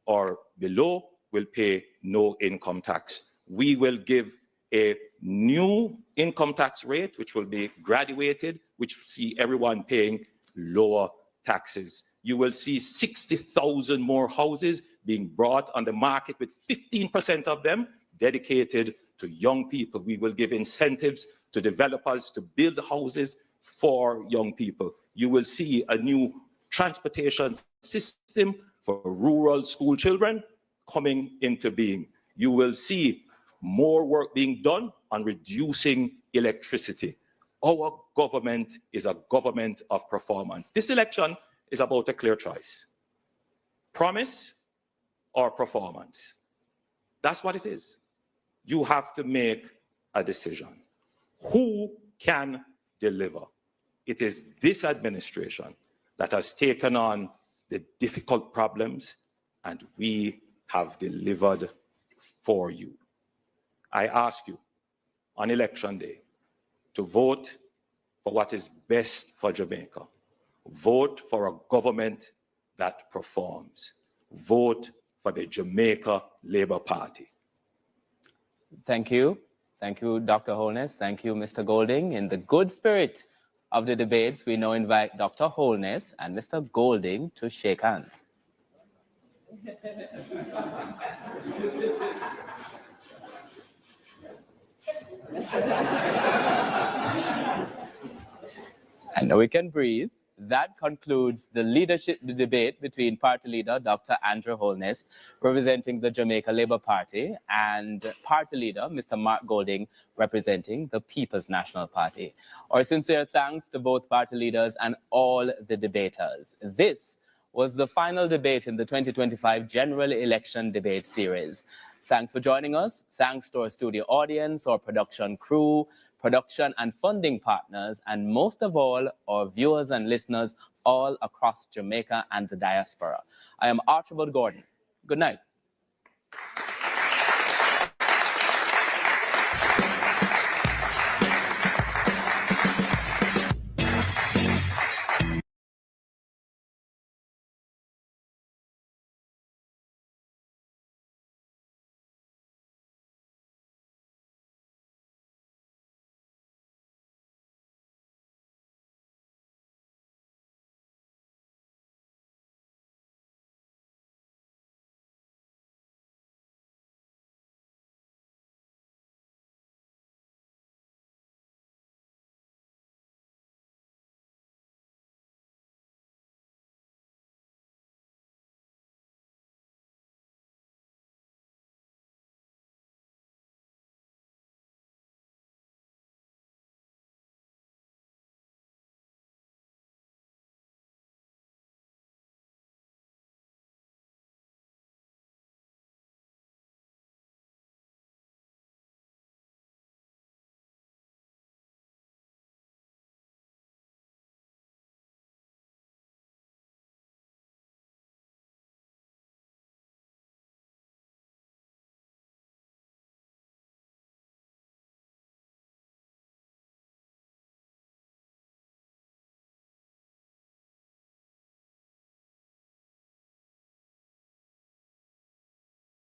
or below will pay no income tax. We will give a new income tax rate, which will be graduated, which will see everyone paying lower taxes. You will see 60,000 more houses being brought on the market, with 15% of them dedicated to young people. We will give incentives to developers to build houses for young people. You will see a new transportation system for rural school children coming into being. You will see more work being done on reducing electricity. Our government is a government of performance. This election is about a clear choice. Promise or performance. That's what it is. You have to make a decision. Who can deliver? It is this administration that has taken on the difficult problems, and we have delivered for you. I ask you on election day to vote for what is best for Jamaica. Vote for a government that performs. Vote for the Jamaica Labour Party. Thank you. Thank you, Dr. Holness. Thank you, Mr. Golding. In the good spirit of the debates, we now invite Dr. Holness and Mr. Golding to shake hands. And now we can breathe. That concludes the debate between party leader Dr. Andrew Holness, representing the Jamaica Labour Party, and party leader Mr. Mark Golding, representing the People's National Party. Our sincere thanks to both party leaders and all the debaters. This was the final debate in the 2025 General Election Debate Series. Thanks for joining us. Thanks to our studio audience, our production crew, production and funding partners, and most of all, our viewers and listeners all across Jamaica and the diaspora. I am Archibald Gordon. Good night.